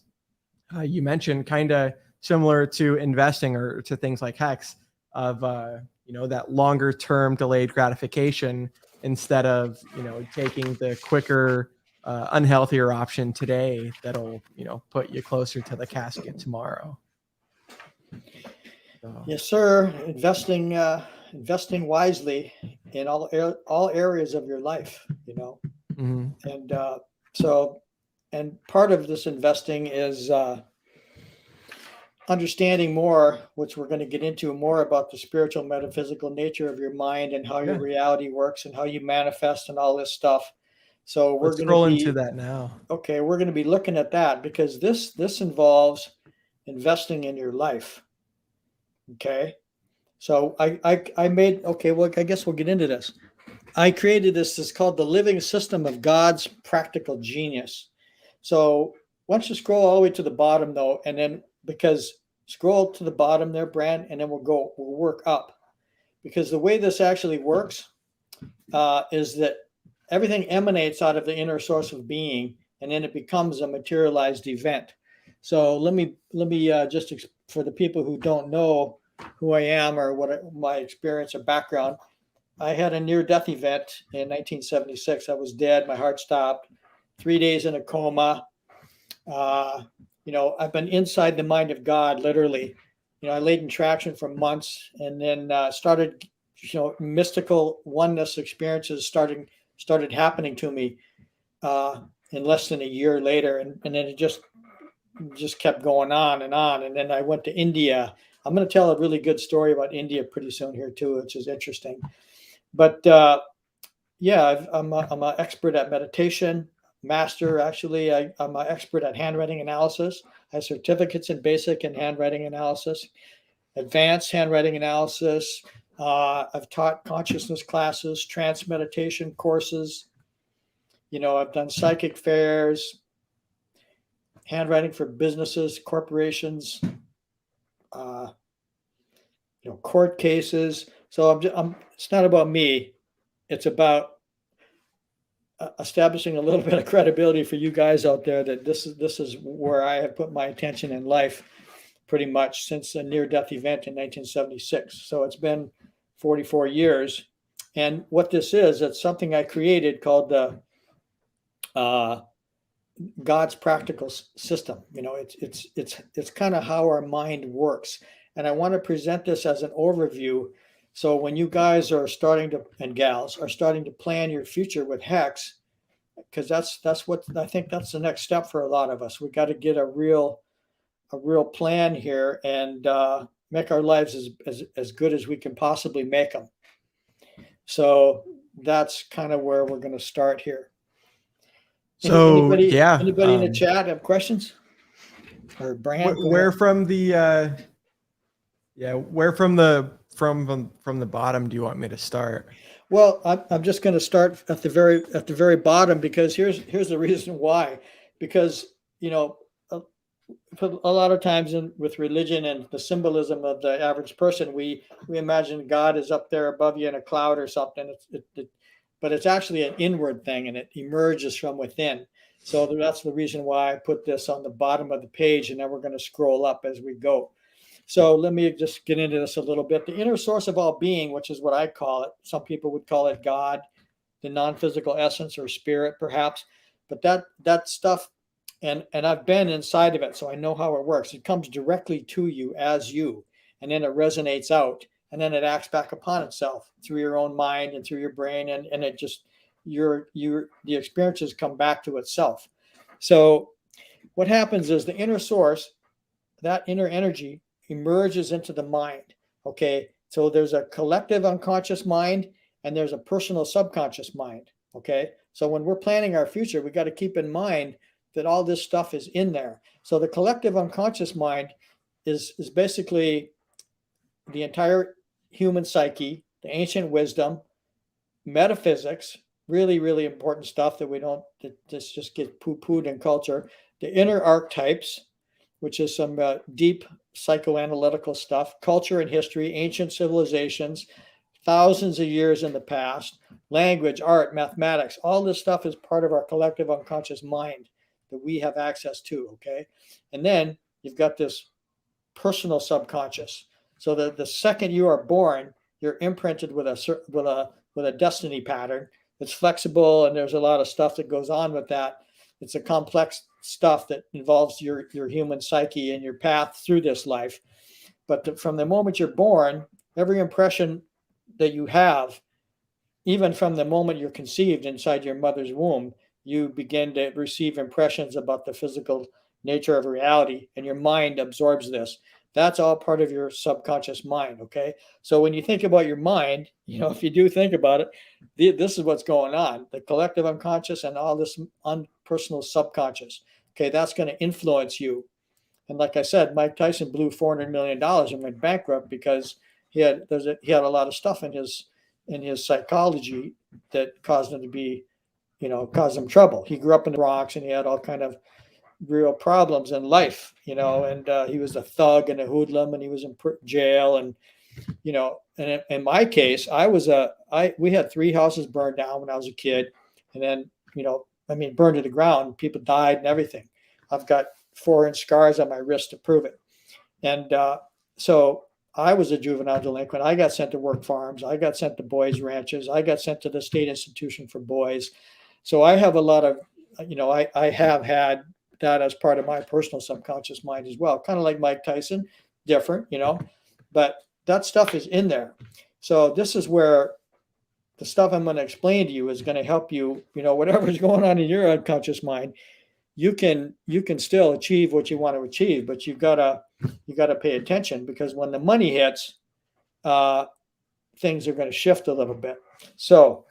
you mentioned kind of similar to investing or to things like Hex, of that longer term delayed gratification, instead of taking the quicker unhealthier option today that'll put you closer to the casket tomorrow. So. Yes, sir. Investing wisely in all areas of your life, Mm-hmm. And part of this investing is understanding more, which we're going to get into more, about the spiritual metaphysical nature of your mind and how your reality works and how you manifest and all this stuff. So we're going to roll into that now. Okay, we're going to be looking at that, because this involves investing in your life. Okay, so I made, okay, well, I guess we'll get into this. I created this. It's called the living system of God's practical genius. So once you scroll all the way to the bottom, though, and then, because scroll to the bottom there, Bran, and then we'll work up, because the way this actually works is that everything emanates out of the inner source of being, and then it becomes a materialized event. So let me just, for the people who don't know who I am or what my experience or background, I had a near-death event in 1976. I was dead. My heart stopped. 3 days in a coma. I've been inside the mind of God, literally. I laid in traction for months, and then started, mystical oneness experiences started happening to me in less than a year later, and then it just kept going on. And then I went to India. I'm going to tell a really good story about India pretty soon here too, which is interesting. But I'm an expert at meditation. Master, actually. I'm an expert at handwriting analysis. I have certificates in basic and handwriting analysis, advanced handwriting analysis. I've taught consciousness classes, trance meditation courses. I've done psychic fairs, handwriting for businesses, corporations, court cases. So it's not about me. It's about establishing a little bit of credibility for you guys out there that this is where I have put my attention in life, pretty much since a near-death event in 1976. So it's been 44 years. And what this is, it's something I created called the God's practical system. It's kind of how our mind works. And I want to present this as an overview. So when you guys are and gals are starting to plan your future with Hex, because that's what I think that's the next step for a lot of us. We got to get a real plan here and make our lives as good as we can possibly make them. So that's kind of where we're going to start here. So anybody in the chat have questions? Or Bran, where from the bottom do you want me to start? Well, I'm just going to start at the very bottom, because here's the reason why. Because a lot of times with religion and the symbolism of the average person, we imagine God is up there above you in a cloud or something. But it's actually an inward thing, and it emerges from within. So that's the reason why I put this on the bottom of the page, and then we're going to scroll up as we go. So let me just get into this a little bit. The inner source of all being, which is what I call it. Some people would call it God, the non-physical essence, or spirit, perhaps. But that stuff, and I've been inside of it, so I know how it works. It comes directly to you as you, and then it resonates out, and then it acts back upon itself through your own mind and through your brain, and it just the experiences come back to itself. So what happens is the inner source, that inner energy, emerges into the mind. Okay, so there's a collective unconscious mind and there's a personal subconscious mind. Okay, so when we're planning our future, we got to keep in mind that all this stuff is in there. So the collective unconscious mind is basically the entire human psyche, the ancient wisdom, metaphysics, really, really important stuff that just get poo-pooed in culture, the inner archetypes, which is some deep psychoanalytical stuff, culture and history, ancient civilizations, thousands of years in the past, language, art, mathematics, all this stuff is part of our collective unconscious mind that we have access to, okay? And then you've got this personal subconscious. So the second you are born, you're imprinted with a destiny pattern. It's flexible, and there's a lot of stuff that goes on with that. It's a complex stuff that involves your human psyche and your path through this life. But from the moment you're born, every impression that you have, even from the moment you're conceived inside your mother's womb, you begin to receive impressions about the physical nature of reality, and your mind absorbs this. That's all part of your subconscious mind, okay? So when you think about your mind, if you do think about it, this is what's going on. The collective unconscious and all this unpersonal subconscious, okay, that's going to influence you. And like I said, Mike Tyson blew $400 million and went bankrupt because he had a lot of stuff in his psychology that caused him to be, caused him trouble. He grew up in the Bronx, and he had all kind of real problems in life, and he was a thug and a hoodlum, and he was in jail. And, and in my case, we had 3 houses burned down when I was a kid. And then, burned to the ground, people died and everything. I've got 4-inch scars on my wrist to prove it. And so I was a juvenile delinquent. I got sent to work farms. I got sent to boys' ranches. I got sent to the state institution for boys. So I have a lot of, I have had that as part of my personal subconscious mind as well. Kind of like Mike Tyson, different, but that stuff is in there. So this is where the stuff I'm going to explain to you is going to help you, whatever's going on in your unconscious mind, you can still achieve what you want to achieve, but you gotta pay attention, because when the money hits, things are going to shift a little bit. So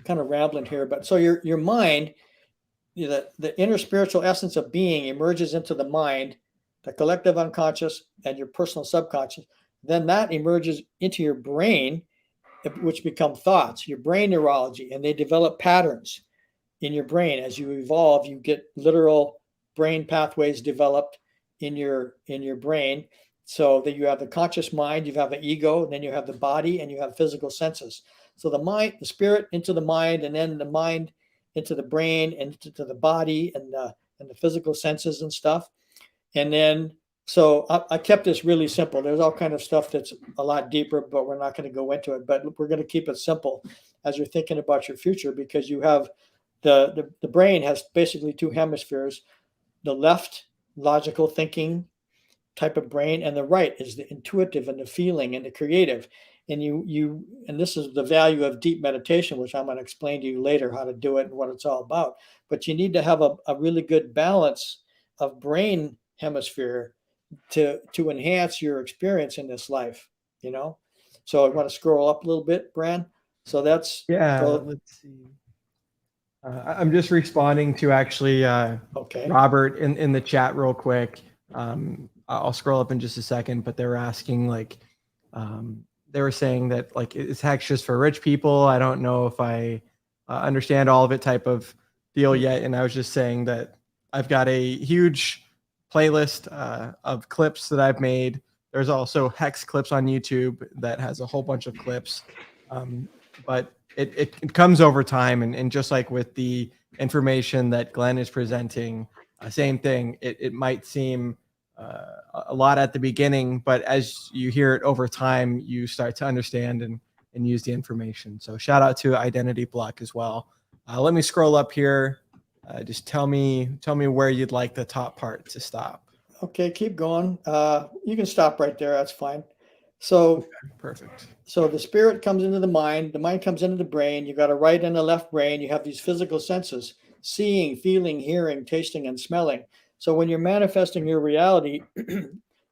kind of rambling here, but so your mind, the inner spiritual essence of being emerges into the mind, the collective unconscious, and your personal subconscious. Then that emerges into your brain, which become thoughts, your brain neurology, and they develop patterns in your brain. As you evolve, you get literal brain pathways developed in your brain, so that you have the conscious mind, you have an ego, and then you have the body, and you have physical senses. So the mind, the spirit into the mind, and then the mind into the brain, and into the body, and the physical senses and stuff. And then, so I kept this really simple. There's all kind of stuff that's a lot deeper, but we're not going to go into it. But we're going to keep it simple as you're thinking about your future, because you have the brain has basically 2 hemispheres. The left, logical thinking type of brain, and the right is the intuitive and the feeling and the creative. And and this is the value of deep meditation, which I'm going to explain to you later how to do it and what it's all about. But you need to have a really good balance of brain hemisphere to enhance your experience in this life, So I want to scroll up a little bit, Bran. So that's Let's see. I'm just responding to actually okay. Robert in the chat real quick. I'll scroll up in just a second, but they were asking like, they were saying that like, is Hex just for rich people? I don't know if I understand all of it type of deal yet. And I was just saying that I've got a huge playlist of clips that I've made. There's also Hex clips on YouTube that has a whole bunch of clips. But it comes over time. And just like with the information that Glenn is presenting, same thing. It might seem a lot at the beginning, but as you hear it over time, you start to understand and use the information. So shout out to Identity Block as well. Let me scroll up here. Just tell me where you'd like the top part to stop. Okay, keep going. You can stop right there. That's fine. So okay, perfect. So the spirit comes into the mind comes into the brain. You got a right and a left brain. You have these physical senses: seeing, feeling, hearing, tasting, and smelling. So when you're manifesting your reality,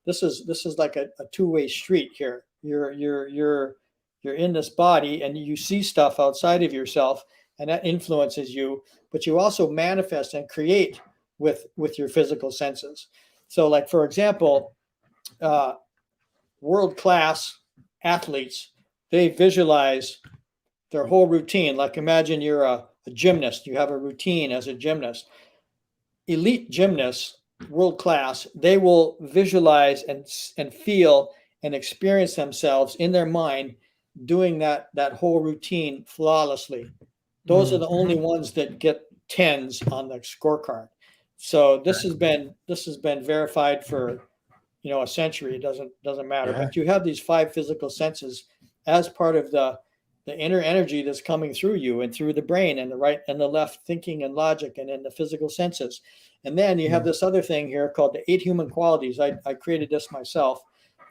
this is like a two-way street here. You're in this body and you see stuff outside of yourself, and that influences you, but you also manifest and create with your physical senses. So like, for example, world-class athletes, they visualize their whole routine. Like imagine you're a gymnast, you have a routine as a gymnast. Elite gymnasts, world-class, they will visualize and feel and experience themselves in their mind doing that whole routine flawlessly. Those are the only ones that get 10s on the scorecard. So this has been verified for a century. It doesn't matter. Yeah. But you have these 5 physical senses as part of the inner energy that's coming through you and through the brain and the right and the left thinking and logic and in the physical senses. And then you have this other thing here called the 8 human qualities. I created this myself: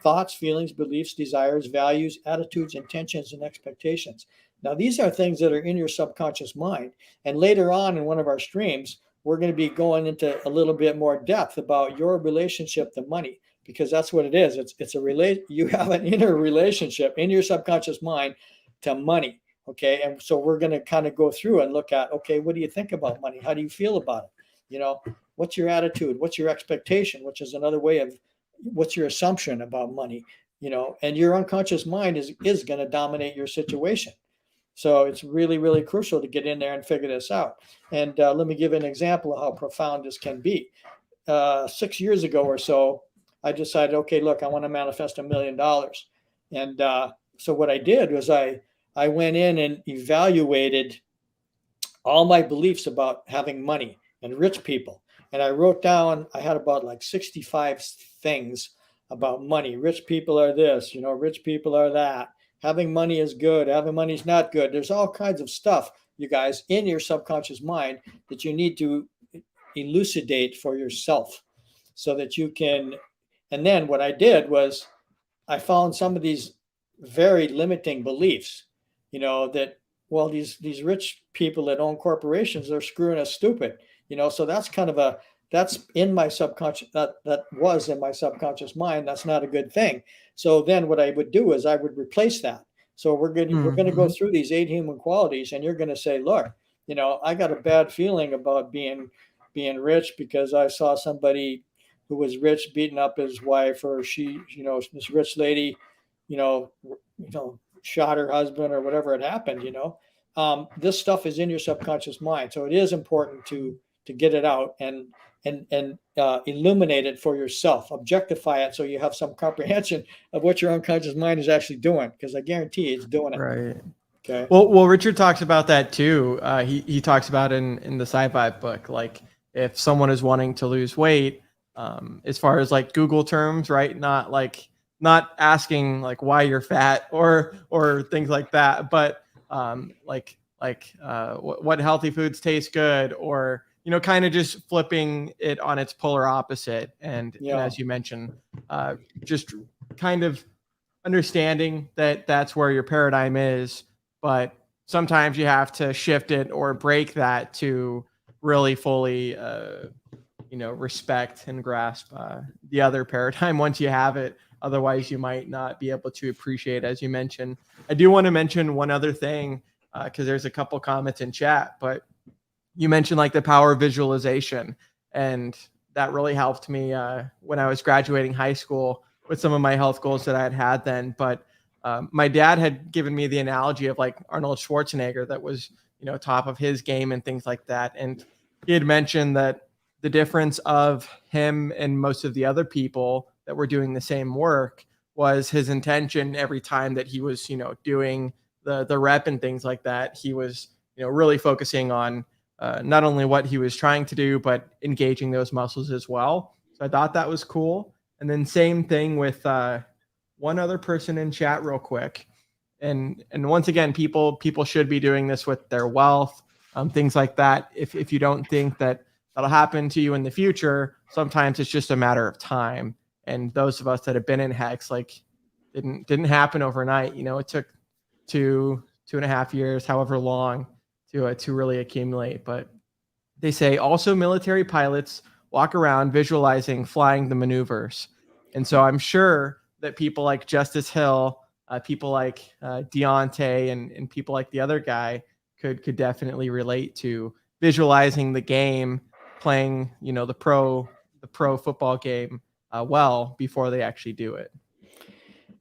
thoughts, feelings, beliefs, desires, values, attitudes, intentions, and expectations. Now, these are things that are in your subconscious mind. And later on in one of our streams, we're going to be going into a little bit more depth about your relationship to money, because that's what it is. It's a you have an inner relationship in your subconscious mind to money. Okay. And so we're going to kind of go through and look at, okay, what do you think about money? How do you feel about it? What's your attitude? What's your expectation? Which is another way of what's your assumption about money? And your unconscious mind is going to dominate your situation. So it's really, really crucial to get in there and figure this out. And let me give an example of how profound this can be. 6 years ago or so, I decided, okay, look, I want to manifest $1 million. And so what I did was I went in and evaluated all my beliefs about having money and rich people. And I wrote down, I had about like 65 things about money. Rich people are this, rich people are that. Having money is good. Having money is not good. There's all kinds of stuff, you guys, in your subconscious mind that you need to elucidate for yourself so that you can. And then what I did was I found some of these very limiting beliefs, that, well, these rich people that own corporations, they're screwing us stupid, so that's kind of that's in my subconscious, that was in my subconscious mind. That's not a good thing. So then what I would do is I would replace that. So we're going to go through these 8 human qualities, and you're going to say, look, I got a bad feeling about being rich because I saw somebody who was rich beating up his wife, or she, this rich lady, shot her husband or whatever had happened, this stuff is in your subconscious mind. So it is important to get it out and illuminate it for yourself, objectify it, so you have some comprehension of what your unconscious mind is actually doing, because I guarantee it's doing it. Right. Okay. Well, Richard talks about that too. He talks about in the sci-fi book, like if someone is wanting to lose weight, as far as like Google terms, right? Not asking like why you're fat or things like that, but what healthy foods taste good, or kind of just flipping it on its polar opposite. And as you mentioned, just kind of understanding that that's where your paradigm is, but sometimes you have to shift it or break that to really fully, respect and grasp the other paradigm once you have it. otherwise you might not be able to appreciate, as you mentioned. I do want to mention one other thing, because there's a couple comments in chat, but you mentioned like the power of visualization, and that really helped me when I was graduating high school with some of my health goals that I had then. But my dad had given me the analogy of like Arnold Schwarzenegger, that was, top of his game and things like that. And he had mentioned that the difference of him and most of the other people that were doing the same work was his intention every time that he was, doing the rep and things like that. He was, really focusing on not only what he was trying to do, but engaging those muscles as well. So I thought that was cool. And then same thing with one other person in chat real quick. And once again, people should be doing this with their wealth, things like that. If you don't think that that'll happen to you in the future, sometimes it's just a matter of time. And those of us that have been in Hex, like, didn't happen overnight. It took 2.5 years, however long, to really accumulate. But they say also military pilots walk around visualizing flying the maneuvers. And so I'm sure that people like Justice Hill, people like Deontay, and people like the other guy could definitely relate to visualizing the game, playing, the pro football game well before they actually do it.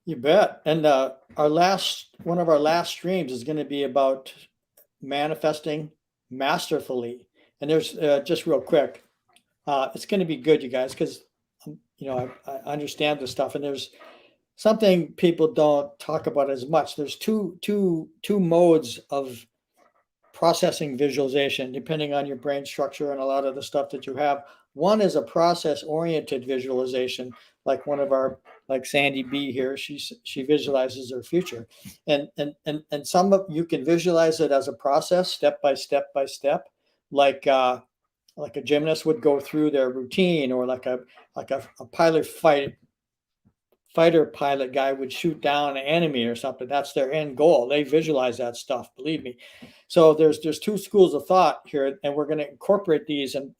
You bet. And one of our last streams is going to be about manifesting masterfully. And there's just real quick, it's going to be good, you guys, because I understand this stuff, and there's something people don't talk about as much. There's two modes of processing visualization, depending on your brain structure and a lot of the stuff that you have. One is a process-oriented visualization, like like Sandy B here. She visualizes her future, and some of you can visualize it as a process, step by step by step, like a gymnast would go through their routine, or like a fighter pilot guy would shoot down an enemy or something. That's their end goal. They visualize that stuff, believe me. So there's two schools of thought here, and we're going to incorporate these and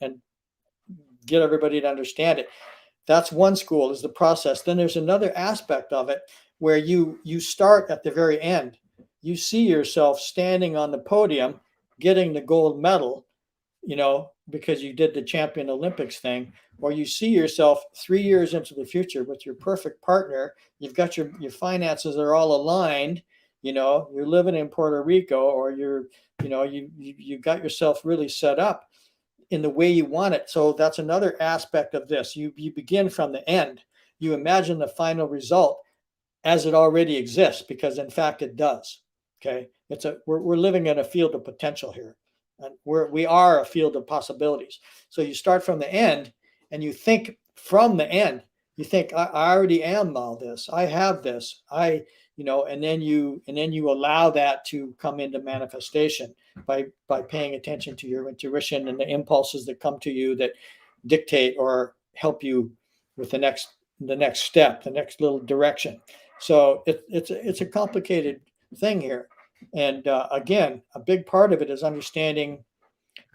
get everybody to understand it. That's one school, is the process. Then there's another aspect of it where you start at the very end. You see yourself standing on the podium getting the gold medal, because you did the Champion Olympics thing, or you see yourself 3 years into the future with your perfect partner. You've got your finances are all aligned. You're living in Puerto Rico, or you got yourself really set up in the way you want it. So that's another aspect of this. You begin from the end. You imagine the final result as it already exists, because in fact it does. Okay, we're living in a field of potential here. And we are a field of possibilities. So you start from the end, and you think from the end. You think, I already am all this. I have this. And then you allow that to come into manifestation by paying attention to your intuition and the impulses that come to you that dictate or help you with the next step, the next little direction. So it's a complicated thing here. And again, a big part of it is understanding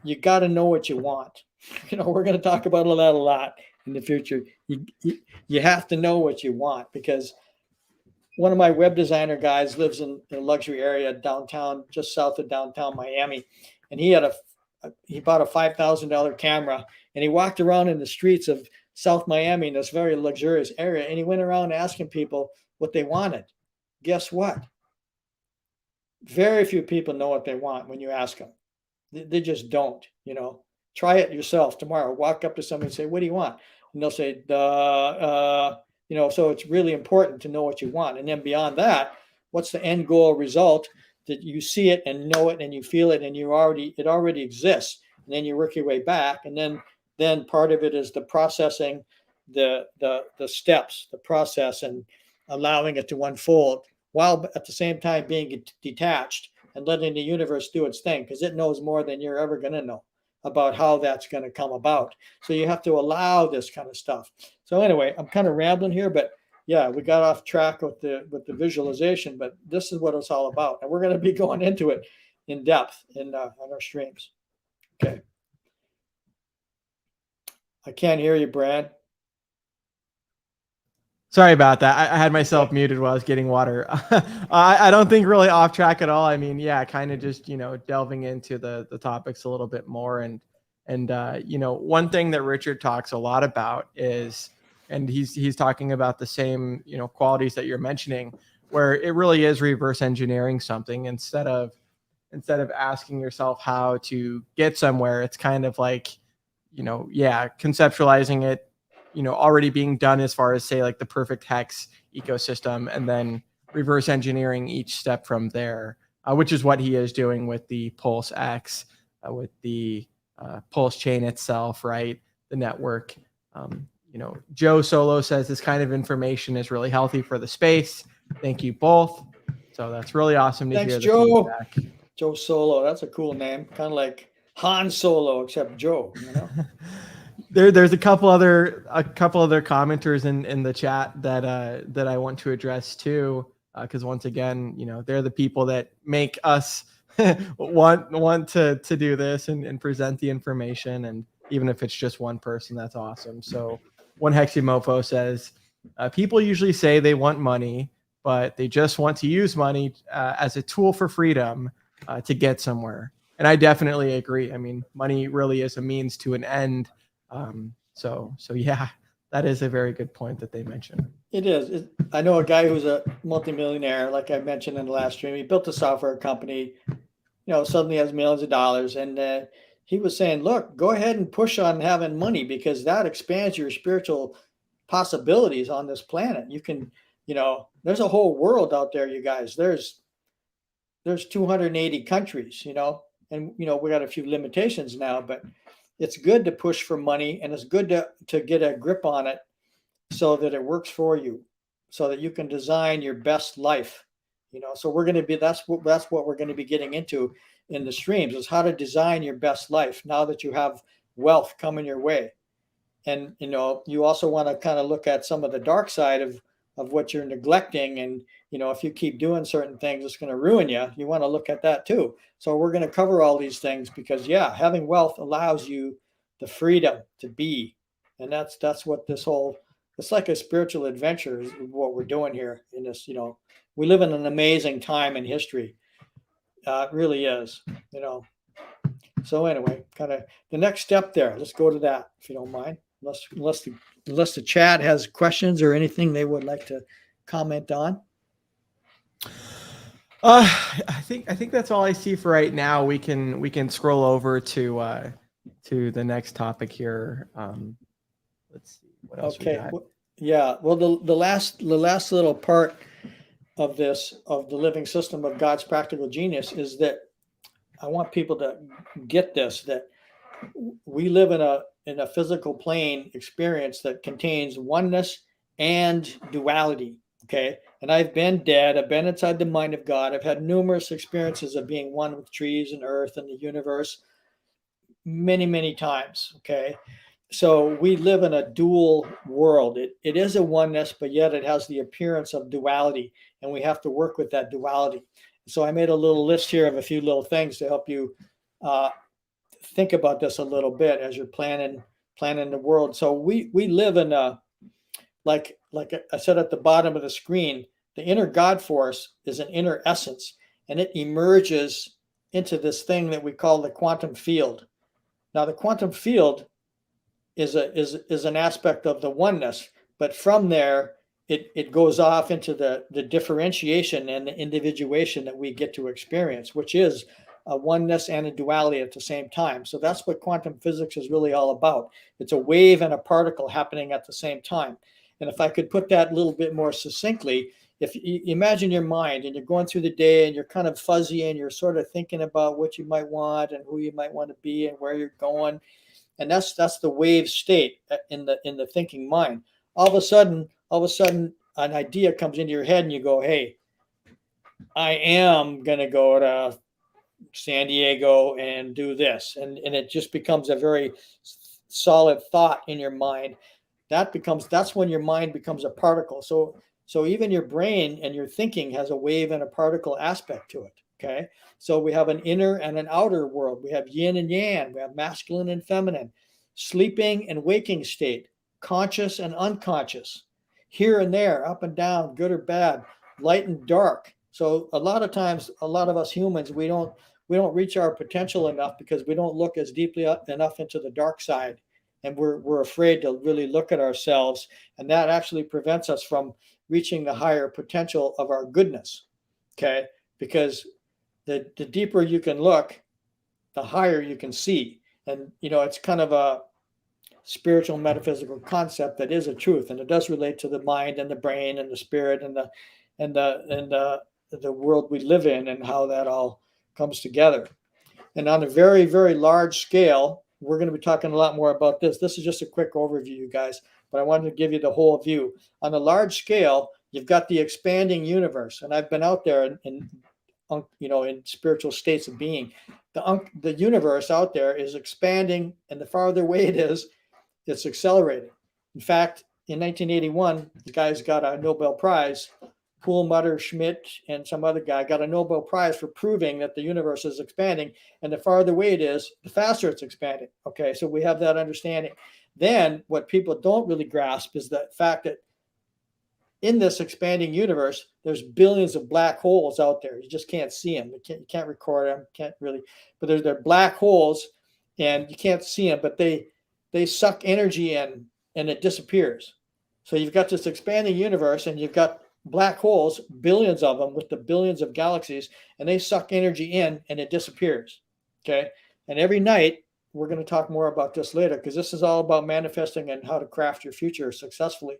you got to know what you want. We're going to talk about that a lot in the future. You have to know what you want, because one of my web designer guys lives in a luxury area downtown, just south of downtown Miami. And he bought a $5,000 camera, and he walked around in the streets of South Miami in this very luxurious area. And he went around asking people what they wanted. Guess what? Very few people know what they want when you ask them. They just don't, Try it yourself tomorrow. Walk up to somebody and say, what do you want? And they'll say, so it's really important to know what you want. And then beyond that, what's the end goal result, that you see it and know it and you feel it and it already exists. And then you work your way back. And then part of it is the processing, the steps, the process, and allowing it to unfold, while at the same time being detached and letting the universe do its thing, because it knows more than you're ever going to know about how that's going to come about. So you have to allow this kind of stuff. So anyway, I'm kind of rambling here, but yeah, we got off track with the visualization, but this is what it's all about. And we're going to be going into it in depth on our streams. Okay. I can't hear you, Brad. Sorry about that. I had myself muted while I was getting water. I don't think really off track at all. I mean, yeah, kind of just, delving into the topics a little bit more. And one thing that Richard talks a lot about is, and he's talking about the same, qualities that you're mentioning, where it really is reverse engineering something instead of asking yourself how to get somewhere. It's kind of like, conceptualizing it, already being done as far as, say, like the perfect hex ecosystem, and then reverse engineering each step from there, which is what he is doing with the Pulse X, with the Pulse chain itself, right? The network. Joe Solo says this kind of information is really healthy for the space. Thank you both. So that's really awesome to hear the feedback. Joe Solo, that's a cool name. Kind of like Han Solo, except Joe, There's a couple other commenters in the chat that I want to address too, because once again, they're the people that make us want to do this and present the information, and even if it's just one person, that's awesome. So one Heximofo says, people usually say they want money, but they just want to use money as a tool for freedom to get somewhere. And I definitely agree. I mean, money really is a means to an end. So yeah, that is a very good point that they mentioned. It is. I know a guy who's a multimillionaire, like I mentioned in the last stream. He built a software company, suddenly has millions of dollars. And he was saying, look, go ahead and push on having money, because that expands your spiritual possibilities on this planet. You can, there's a whole world out there, you guys. There's 280 countries, and, we got a few limitations now, but it's good to push for money, and it's good to get a grip on it so that it works for you, so that you can design your best life. So we're going to be, that's what we're going to be getting into in the streams, is how to design your best life now that you have wealth coming your way. And, you also want to kind of look at some of the dark side of what you're neglecting. And, if you keep doing certain things, it's going to ruin you. You want to look at that too. So we're going to cover all these things because, yeah, having wealth allows you the freedom to be. And that's what this whole, it's like a spiritual adventure is what we're doing here in this, we live in an amazing time in history. It really is, So anyway, kind of the next step there, let's go to that, if you don't mind, unless the chat has questions or anything they would like to comment on. I think that's all I see for right now. We can scroll over to the next topic here. Let's see what else we got. Yeah. Well, the last little part of this, of the living system of God's practical genius, is that I want people to get this, that we live in a physical plane experience that contains oneness and duality. Okay. And I've been dead. I've been inside the mind of God. I've had numerous experiences of being one with trees and earth and the universe many, many times. Okay. So we live in a dual world. It is a oneness, but yet it has the appearance of duality, and we have to work with that duality. So I made a little list here of a few little things to help you think about this a little bit as you're planning the world. So we live in a, like I said at the bottom of the screen, the inner God force is an inner essence, and it emerges into this thing that we call the quantum field. Now, the quantum field is an aspect of the oneness, but from there, it goes off into the differentiation and the individuation that we get to experience, which is a oneness and a duality at the same time. So that's what quantum physics is really all about. It's a wave and a particle happening at the same time. And if I could put that a little bit more succinctly, if you imagine your mind and you're going through the day and you're kind of fuzzy and you're sort of thinking about what you might want and who you might want to be and where you're going, and that's the wave state in the thinking mind. All of a sudden, an idea comes into your head and you go, hey, I am going to go to San Diego and do this. And it just becomes a very solid thought in your mind. That's when your mind becomes a particle. So even your brain and your thinking has a wave and a particle aspect to it. Okay. So we have an inner and an outer world. We have yin and yang. We have masculine and feminine, sleeping and waking state, conscious and unconscious, here and there, up and down, good or bad, light and dark. So a lot of times, a lot of us humans, we don't reach our potential enough because we don't look as deeply enough into the dark side. And we're afraid to really look at ourselves. And that actually prevents us from reaching the higher potential of our goodness. Okay. Because the deeper you can look, the higher you can see. And, it's kind of a spiritual metaphysical concept that is a truth. And it does relate to the mind and the brain and the spirit and the world we live in and how that all comes together. And on a very, very large scale, we're going to be talking a lot more about this. This is just a quick overview, you guys, but I wanted to give you the whole view. On a large scale, you've got the expanding universe. And I've been out there in spiritual states of being. The universe out there is expanding, and the farther away it is, it's accelerating. In fact, in 1981, the guys got a Nobel Prize. Perlmutter, Schmidt, and some other guy got a Nobel Prize for proving that the universe is expanding. And the farther away it is, the faster it's expanding. Okay, so we have that understanding. Then what people don't really grasp is the fact that in this expanding universe, there's billions of black holes out there. You just can't see them. You can't record them. Can't really. But they're black holes, and you can't see them. But they suck energy in, and it disappears. So you've got this expanding universe, and you've got black holes, billions of them with the billions of galaxies, and they suck energy in, and it disappears. Okay, and every night we're going to talk more about this later because this is all about manifesting and how to craft your future successfully.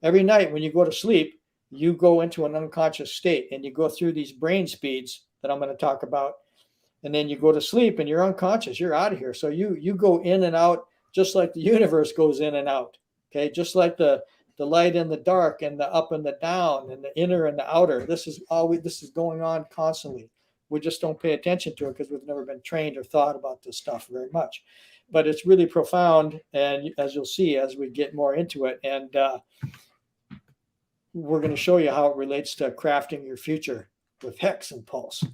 Every night when you go to sleep, you go into an unconscious state and you go through these brain speeds that I'm going to talk about. And then you go to sleep and you're unconscious. You're out of here. So you go in and out just like the universe goes in and out. Okay. Just like the light and the dark and the up and the down and the inner and the outer. This is going on constantly. We just don't pay attention to it because we've never been trained or thought about this stuff very much. But it's really profound. And as you'll see, as we get more into it, and we're going to show you how it relates to crafting your future with Hex and Pulse.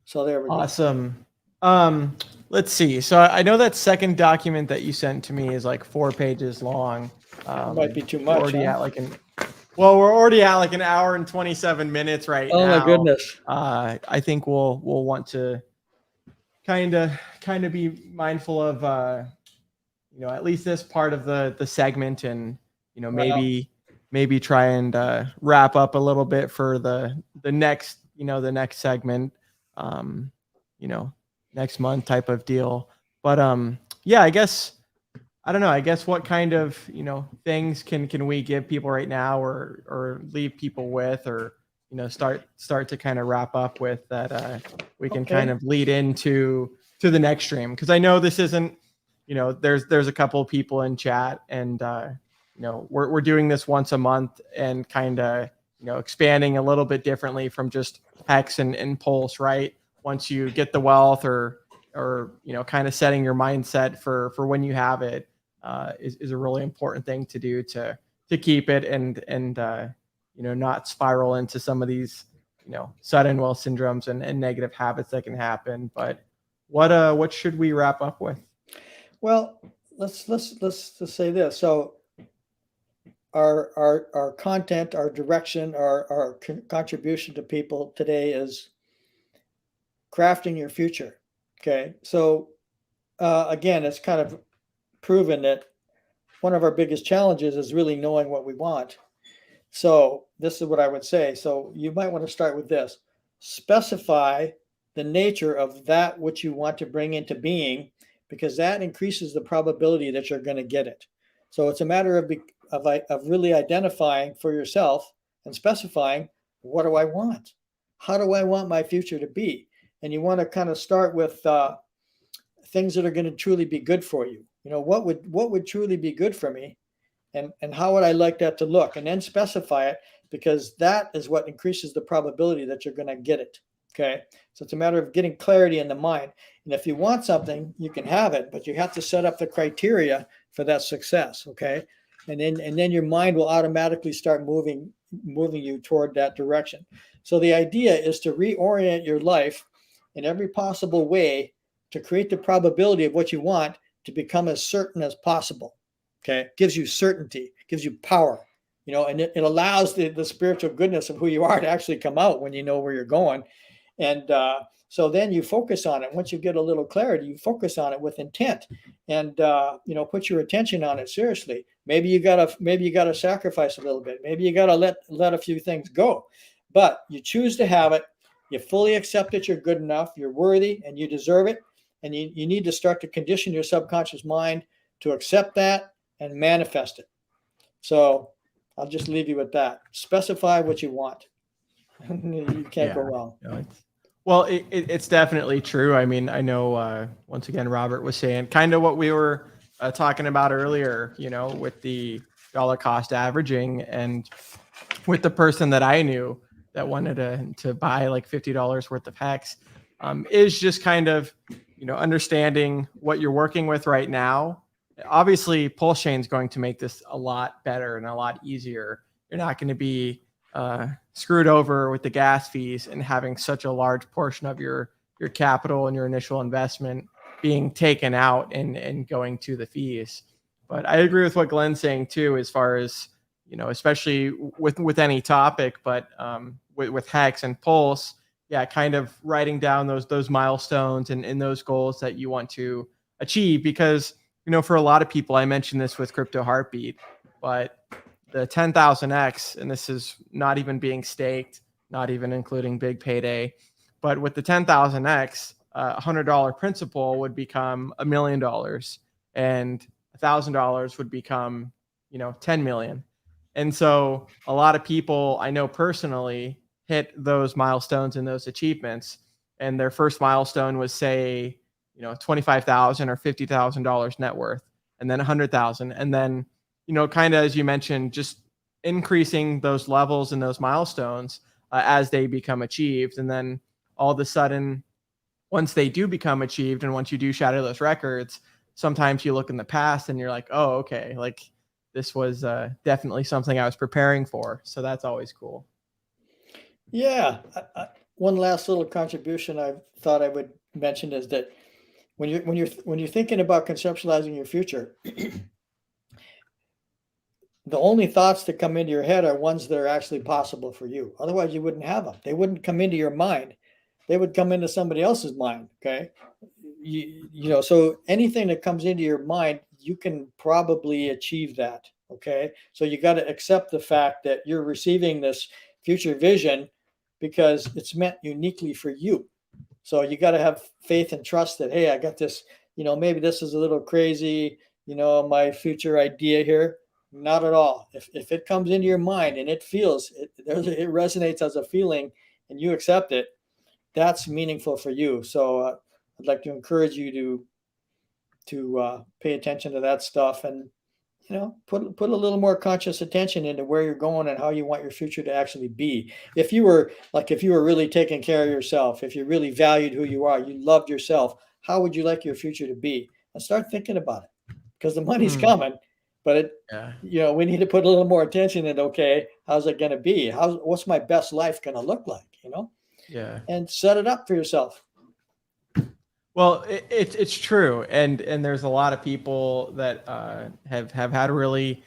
So there we go. Awesome. Let's see. So I know that second document that you sent to me is like 4 pages long. Might be too much. We're already at like an hour and 27 minutes right now. Oh my goodness. I think we'll want to kind of be mindful of at least this part of the segment, and maybe try and wrap up a little bit for the next segment, next month type of deal. But I guess what kind of things can we give people right now or leave people with, or start to kind of wrap up with that we can kind of lead into the next stream, because I know this isn't there's a couple of people in chat, and we're doing this once a month and kind of expanding a little bit differently from just Hex and Pulse, right? Once you get the wealth or kind of setting your mindset for when you have it is a really important thing to do to keep it and not spiral into some of these sudden wealth syndromes and negative habits that can happen. But what should we wrap up with? Well, let's just say this. So our content, our direction, our contribution to people today is crafting your future. Okay. So again, it's kind of proven that one of our biggest challenges is really knowing what we want. So this is what I would say. So you might want to start with this. Specify the nature of that which you want to bring into being, because that increases the probability that you're going to get it. So it's a matter of really identifying for yourself and specifying, what do I want? How do I want my future to be? And you want to kind of start with things that are going to truly be good for you. What would truly be good for me, and how would I like that to look? And then specify it, because that is what increases the probability that you're going to get it. Okay. So it's a matter of getting clarity in the mind. And if you want something, you can have it, but you have to set up the criteria for that success. Okay. And then your mind will automatically start moving you toward that direction. So the idea is to reorient your life in every possible way to create the probability of what you want to become as certain as possible. Okay. Gives you certainty, gives you power, and it allows the spiritual goodness of who you are to actually come out when you know where you're going. And so then you focus on it. Once you get a little clarity, you focus on it with intent, and put your attention on it seriously. Maybe you gotta sacrifice a little bit. Maybe you gotta let a few things go, but you choose to have it. You fully accept that you're good enough, you're worthy, and you deserve it. And you need to start to condition your subconscious mind to accept that and manifest it. So I'll just leave you with that. Specify what you want. You can't go wrong. Well, it's definitely true. I mean, I know, once again, Robert was saying kind of what we were talking about earlier, with the dollar cost averaging, and with the person that I knew that wanted to buy like $50 worth of Hex, is just kind of, understanding what you're working with right now. Obviously, Pulse Chain is going to make this a lot better and a lot easier. You're not going to be screwed over with the gas fees and having such a large portion of your capital and your initial investment being taken out and going to the fees. But I agree with what Glenn's saying too, as far as, especially with any topic, but with Hex and Pulse, kind of writing down those milestones and those goals that you want to achieve. Because, for a lot of people, I mentioned this with Crypto Heartbeat, but the 10,000x, and this is not even being staked, not even including big payday, but with the 10,000x, $100 principal would become $1 million, and $1,000 would become, 10 million. And so a lot of people I know personally hit those milestones and those achievements, and their first milestone was, say, $25,000 or $50,000 net worth, and then 100,000, and then, kind of, as you mentioned, just increasing those levels and those milestones as they become achieved. And then all of a sudden, once they do become achieved, and once you do shatter those records, sometimes you look in the past and you're like, oh, okay, like this was definitely something I was preparing for. So that's always cool. Yeah. One last little contribution I thought I would mention is that when you're thinking about conceptualizing your future, the only thoughts that come into your head are ones that are actually possible for you. Otherwise, you wouldn't have them. They wouldn't come into your mind. They would come into somebody else's mind. Okay. So anything that comes into your mind, you can probably achieve that. Okay. So you got to accept the fact that you're receiving this future vision because it's meant uniquely for you. So you got to have faith and trust that, hey, I got this, maybe this is a little crazy, my future idea here. Not at all. If it comes into your mind and it feels, it resonates as a feeling and you accept it, that's meaningful for you. So I'd like to encourage you to pay attention to that stuff and, put a little more conscious attention into where you're going and how you want your future to actually be. If you were really taking care of yourself, if you really valued who you are, you loved yourself, how would you like your future to be? And start thinking about it, because the money's coming. But we need to put a little more attention in, okay, how's it going to be? What's my best life going to look like, and set it up for yourself. Well, it's true. And there's a lot of people that have had really,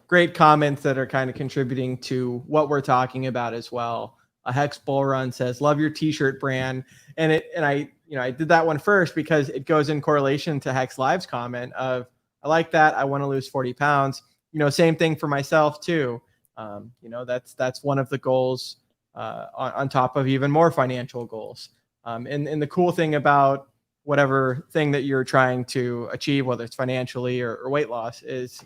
great comments that are kind of contributing to what we're talking about as well. Hex Bull Run says, love your t-shirt brand. And I did that one first because it goes in correlation to Hex Live's comment of, I like that. I want to lose 40 pounds. Same thing for myself too. That's one of the goals on top of even more financial goals. And the cool thing about whatever thing that you're trying to achieve, whether it's financially or weight loss, is,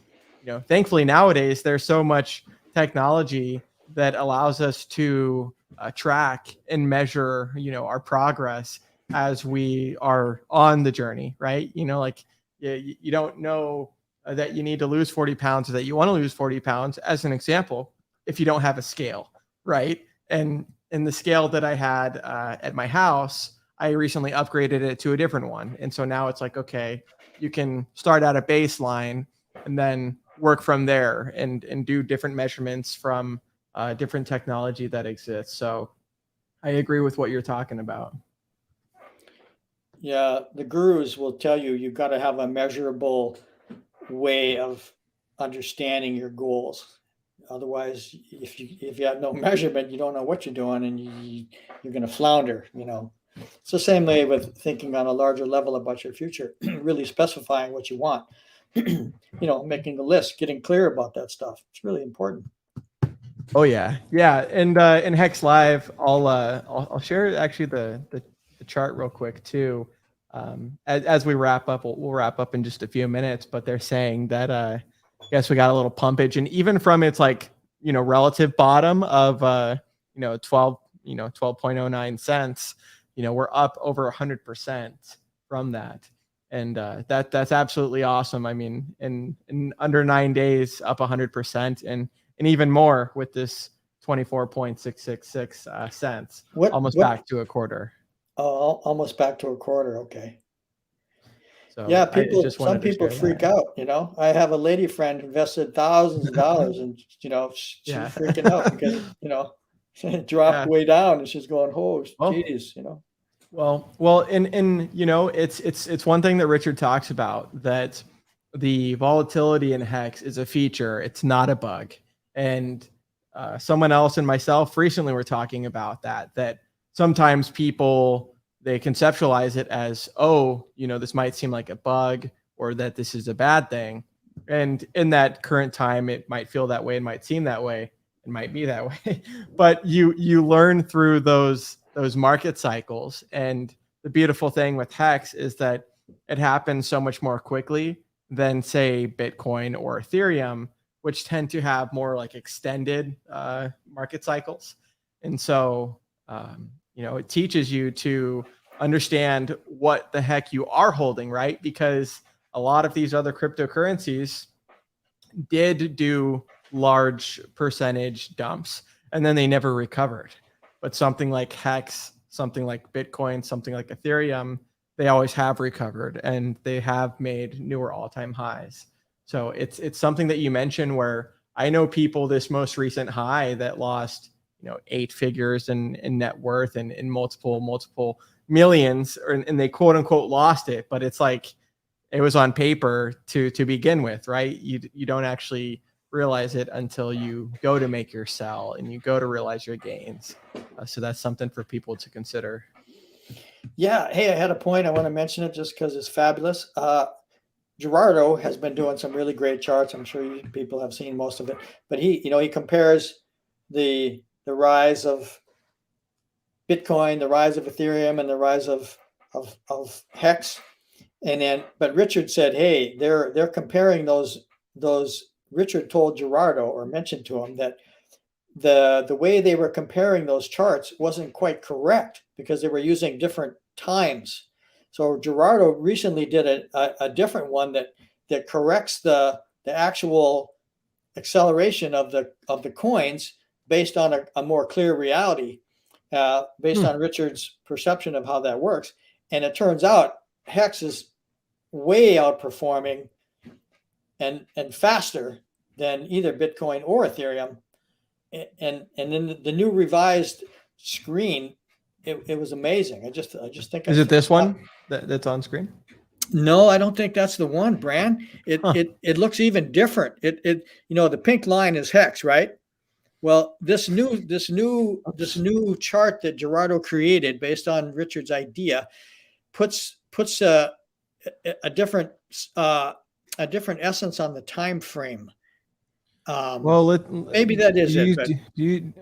thankfully nowadays there's so much technology that allows us to track and measure, our progress as we are on the journey, right? You don't know that you need to lose 40 pounds or that you want to lose 40 pounds, as an example, if you don't have a scale, right? And in the scale that I had at my house, I recently upgraded it to a different one. And so now it's like, okay, you can start at a baseline and then work from there and do different measurements from different technology that exists. So I agree with what you're talking about. Yeah, the gurus will tell you you've got to have a measurable way of understanding your goals. Otherwise, if you have no measurement, you don't know what you're doing, and you're going to flounder. It's the same way with thinking on a larger level about your future, really specifying what you want. Making the list, getting clear about that stuff. It's really important. Oh yeah. And in Hex Live, I'll share actually the chart real quick too. As we wrap up, we'll wrap up in just a few minutes. But they're saying that I guess we got a little pumpage, and even from its relative bottom of 12.09 cents, we're up over 100% from that. And that's absolutely awesome. I mean, in under 9 days, up 100%, and even more with this 24.666 cents, back to a quarter. Oh, almost back to a quarter. Okay. So yeah, some people freak out. I have a lady friend invested thousands of dollars, and she's freaking out because it dropped way down, and she's going, "Oh, geez," Well, and it's one thing that Richard talks about, that the volatility in Hex is a feature. It's not a bug. And someone else and myself recently were talking about that sometimes people, they conceptualize it as, this might seem like a bug, or that this is a bad thing. And in that current time, it might feel that way, it might seem that way, it might be that way. But you learn through those market cycles. And the beautiful thing with Hex is that it happens so much more quickly than, say, Bitcoin or Ethereum, which tend to have more extended market cycles. And so, it teaches you to understand what the heck you are holding, right? Because a lot of these other cryptocurrencies did do large percentage dumps, and then they never recovered. But something like Hex, something like Bitcoin, something like Ethereum, they always have recovered, and they have made newer all-time highs. So it's something that you mentioned, where I know people this most recent high that lost 8 figures in net worth and in multiple millions, and they quote unquote lost it, but it's it was on paper to begin with, right? You don't actually realize it until you go to make your sell and you go to realize your gains. So that's something for people to consider. Yeah. Hey, I had a point. I want to mention it just because it's fabulous. Gerardo has been doing some really great charts. I'm sure people have seen most of it, but he compares the rise of Bitcoin, the rise of Ethereum, and the rise of Hex. But Richard said, hey, they're comparing those. Richard told Gerardo, or mentioned to him, that the way they were comparing those charts wasn't quite correct, because they were using different times. So Gerardo recently did a different one that corrects the actual acceleration of the coins based on a more clear reality, based on Richard's perception of how that works. And it turns out Hex is way outperforming and faster than either Bitcoin or Ethereum. And then the new revised screen, it was amazing. I just think. Is it this one that's on screen? No, I don't think that's the one, Bran. It looks even different. The pink line is Hex, right? Well, this new chart that Gerardo created based on Richard's idea puts a different essence on the time frame. Maybe that is it.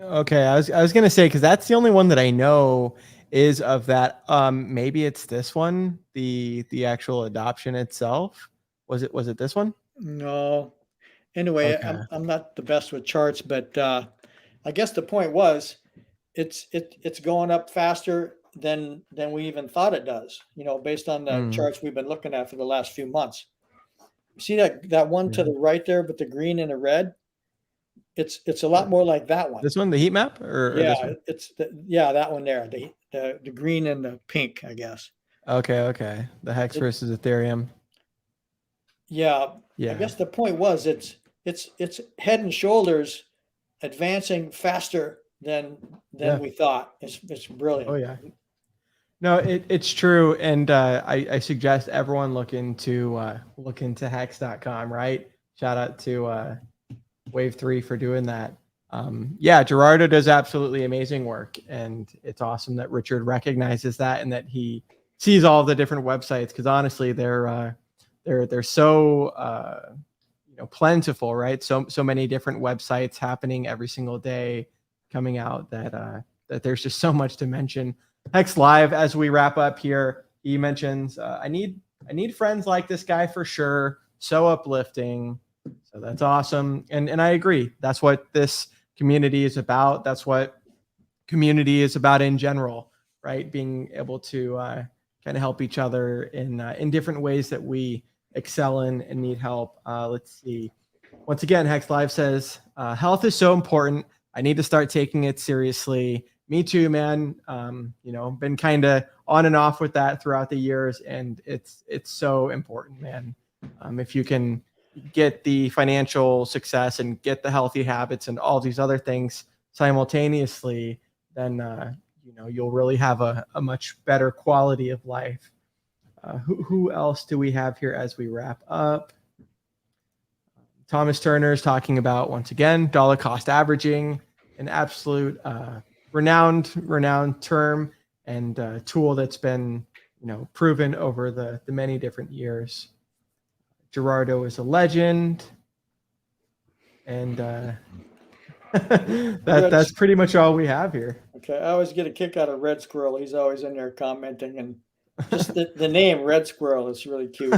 Okay, I was gonna say, because that's the only one that I know is of that. Maybe it's this one, the actual adoption itself. Was it this one? No. Anyway, okay. I'm not the best with charts, but I guess the point was it's going up faster than we even thought it does, based on the charts we've been looking at for the last few months. See that one to the right there with the green and the red? It's a lot more like that one. This one, the heat map, or it's that one there, the green and the pink, I guess. Okay. The Hex versus Ethereum. Yeah. I guess the point was it's head and shoulders advancing faster than we thought. It's brilliant. Oh yeah. No, it's true, and I suggest everyone look into hex.com, right? Shout out to Wave 3 for doing that. Yeah, Gerardo does absolutely amazing work, and it's awesome that Richard recognizes that and that he sees all the different websites, because honestly, they're so plentiful, right? So many different websites happening every single day coming out that there's just so much to mention. Hex Live, as we wrap up here, he mentions I need friends like this guy for sure. So uplifting. So that's awesome. And I agree. That's what this community is about. That's what community is about in general, right? Being able to kind of help each other in different ways that we excel in and need help. Let's see. Once again, Hex Live says, health is so important. I need to start taking it seriously. Me too, man. Been kind of on and off with that throughout the years, and it's so important, man. If you can get the financial success and get the healthy habits and all these other things simultaneously, then you'll really have a much better quality of life. Who else do we have here as we wrap up? Thomas Turner is talking about, once again, dollar cost averaging, an absolute renowned term and tool that's been proven over the many different years. Gerardo is a legend, and that's pretty much all we have here. Okay, I always get a kick out of Red Squirrel. He's always in there commenting, and just the name Red Squirrel is really cute.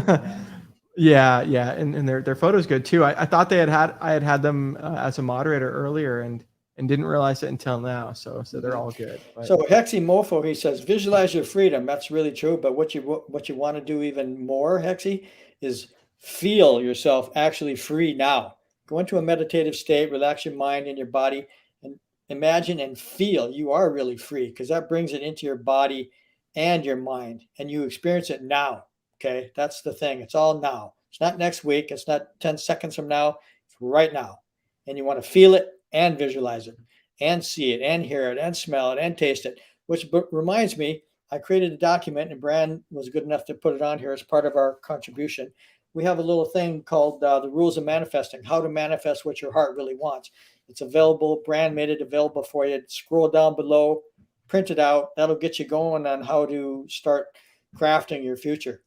Yeah, and their photo's good too. I thought I had them as a moderator earlier, and didn't realize it until now. So they're all good. But. So Hexy Mofo, he says, visualize your freedom. That's really true. But what you want to do even more, Hexy, is feel yourself actually free now. Go into a meditative state, relax your mind and your body, and imagine and feel you are really free, because that brings it into your body and your mind, and you experience it now. Okay, that's the thing. It's all now. It's not next week. It's not 10 seconds from now. It's right now. And you want to feel it and visualize it and see it and hear it and smell it and taste it, which reminds me, I created a document, and Bran was good enough to put it on here as part of our contribution. We have a little thing called the rules of manifesting, how to manifest what your heart really wants. It's available. Bran made it available for you. Scroll down below, print it out. That'll get you going on how to start crafting your future,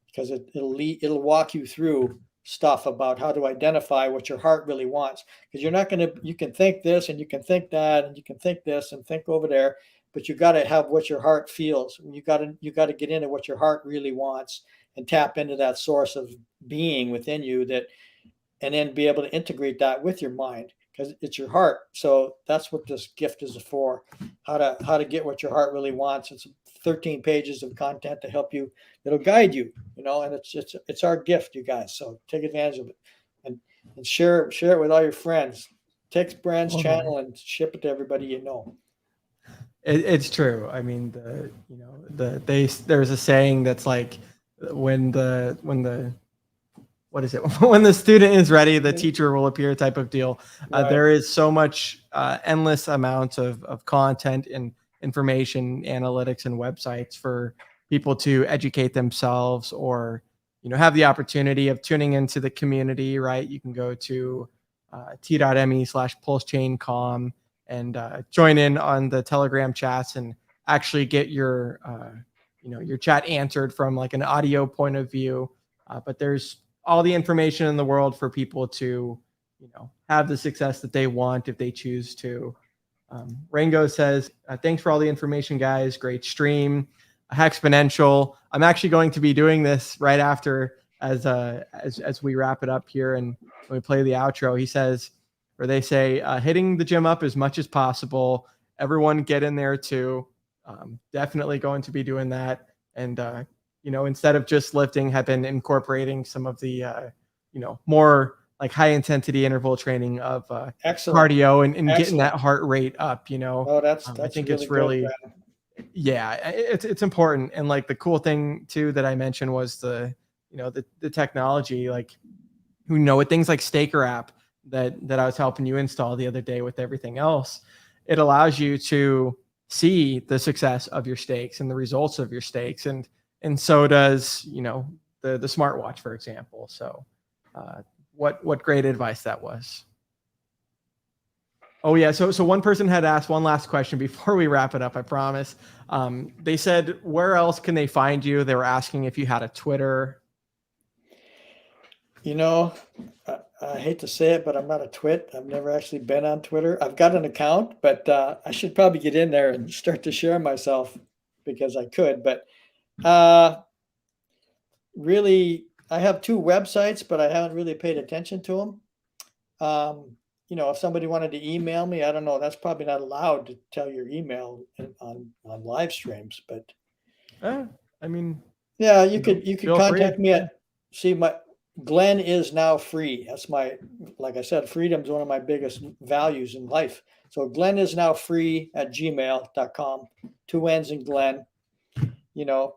because it'll walk you through stuff about how to identify what your heart really wants. Because you can think this and you can think that and you can think this and think over there, but you got to have what your heart feels. You got to get into what your heart really wants and tap into that source of being within you, and then be able to integrate that with your mind, because it's your heart. So that's what this gift is for, how to get what your heart really wants. It's 13 pages of content to help you, that'll guide you, and it's our gift, you guys. So take advantage of it and share it with all your friends. Take Bran's channel and ship it to everybody you know. It's true. I mean, there's a saying that's like, when the student is ready, the teacher will appear type of deal. Right. There is so much endless amounts of content and information, analytics, and websites for people to educate themselves, or have the opportunity of tuning into the community. Right, you can go to t.me/pulsechaincom and join in on the Telegram chats and actually get your chat answered from like an audio point of view. But there's all the information in the world for people to, have the success that they want if they choose to. Rango says, thanks for all the information, guys. Great stream. Hexponential. I'm actually going to be doing this right after as we wrap it up here and when we play the outro. He says, or they say, hitting the gym up as much as possible. Everyone get in there too. Definitely going to be doing that. And, instead of just lifting, have been incorporating some of the, more like high intensity interval training of cardio and getting that heart rate up, Oh, that's I think really it's really, good, yeah, it's important. And like the cool thing too, that I mentioned was the technology, like, with things like Staker app that I was helping you install the other day with everything else. It allows you to see the success of your stakes and the results of your stakes. And so does, the smartwatch, for example. So what great advice that was. Oh yeah, so one person had asked one last question before we wrap it up, I promise. They said, where else can they find you? They were asking if you had a Twitter. You know, I hate to say it, but I'm not a twit. I've never actually been on Twitter. I've got an account, but I should probably get in there and start to share myself because I could. But really, I have 2 websites, but I haven't really paid attention to them. You know, if somebody wanted to email me, I don't know. That's probably not allowed to tell your email on live streams, but I mean, yeah, you could contact free. me at Glenn is now free. That's like I said, freedom is one of my biggest values in life. So Glenn is now free at gmail.com, 2 N's in Glenn. You know,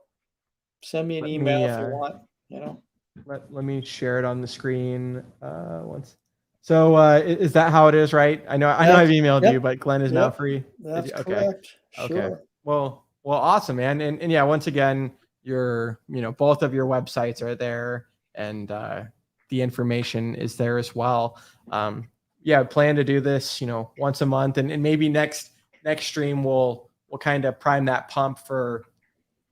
send me an email if you want, you know. Let me share it on the screen once. So is that how it is, right? I know I've emailed you, but Glenn is now free. That's okay. Correct. Sure. Okay. Well, awesome, man. And yeah, once again, both of your websites are there, and the information is there as well. Yeah, I plan to do this, once a month, and maybe next stream we'll kind of prime that pump for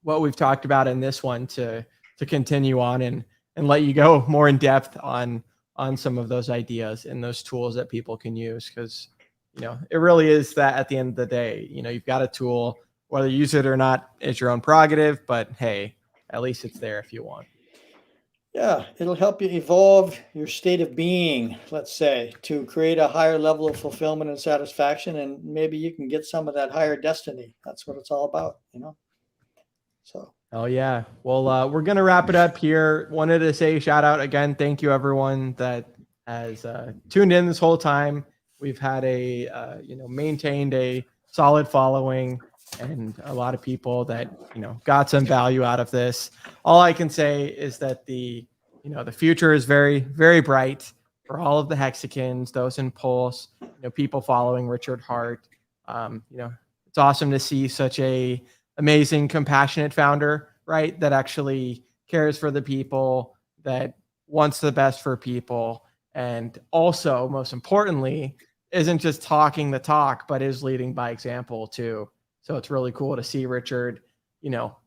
what we've talked about in this one to continue on and let you go more in depth on some of those ideas and those tools that people can use. Because, it really is that at the end of the day, you've got a tool, whether you use it or not is your own prerogative, but hey, at least it's there if you want. Yeah, it'll help you evolve your state of being, let's say, to create a higher level of fulfillment and satisfaction. And maybe you can get some of that higher destiny. That's what it's all about, So. Oh yeah. Well, we're going to wrap it up here. Wanted to say shout out again. Thank you everyone that has tuned in this whole time. We've had maintained a solid following and a lot of people that, got some value out of this. All I can say is that the future is very, very bright for all of the Hexicans, those in Pulse, people following Richard Hart. It's awesome to see such a amazing, compassionate founder, right? That actually cares for the people, that wants the best for people. And also, most importantly, isn't just talking the talk, but is leading by example too. So it's really cool to see Richard,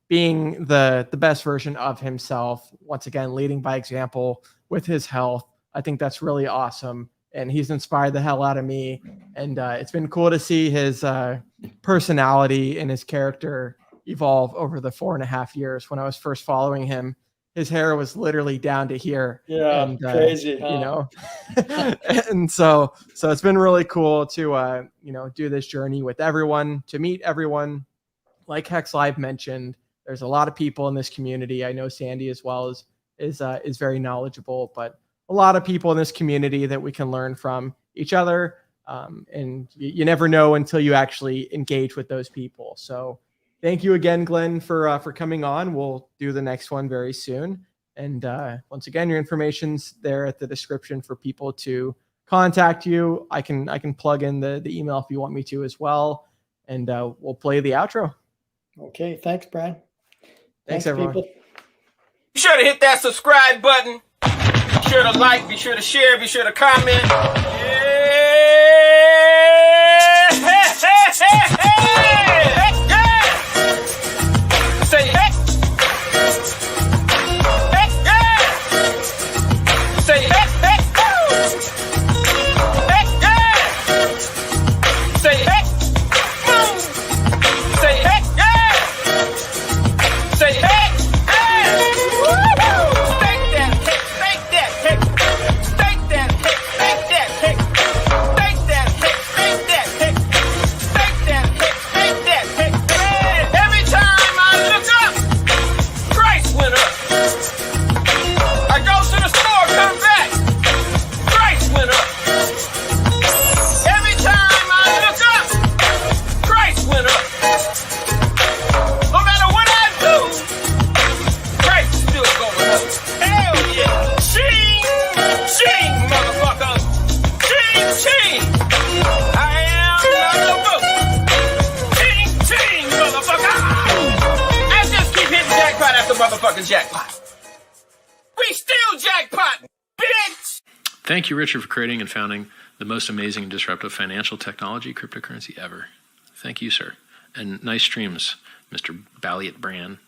being the best version of himself. Once again, leading by example with his health. I think that's really awesome. And he's inspired the hell out of me. And it's been cool to see his personality and his character evolve over the 4.5 years. When I was first following him, his hair was literally down to here. Yeah, and, crazy, huh? And so it's been really cool to do this journey with everyone, to meet everyone. Like Hex Live mentioned, there's a lot of people in this community. I know Sandy as well is very knowledgeable, but a lot of people in this community that we can learn from each other. And you never know until you actually engage with those people. So thank you again, Glenn, for coming on. We'll do the next one very soon. And once again, your information's there at the description for people to contact you. I can plug in the email if you want me to as well. And we'll play the outro. Okay. Thanks, Brian. Thanks everyone. People. Be sure to hit that subscribe button. Be sure to like, be sure to share, be sure to comment. Yeah. Say hex. Hex, yeah. Say hex, hex. Hex, yeah. Say hex. Say hex, yeah. Say hex, yeah. Woo-hoo. Stake that hex, stake that hex. Stake that hex, stake that hex. Stake that hex, stake that hex. Stake that hex, stake that hex. Every time I look up, price went up. I go to the store, come back, price went up. Every time I look up, price went up. No matter what I do, price is still going up. Hell yeah. Ching, ching, motherfucker. Ching, ching. I am the book. Ching, ching, motherfucker. I just keep hitting jackpot after motherfucking jackpot. We still jackpot, bitch. Thank you, Richard, for creating and founding the most amazing and disruptive financial technology cryptocurrency ever. Thank you, sir. And nice streams, Mr. Ballietbran.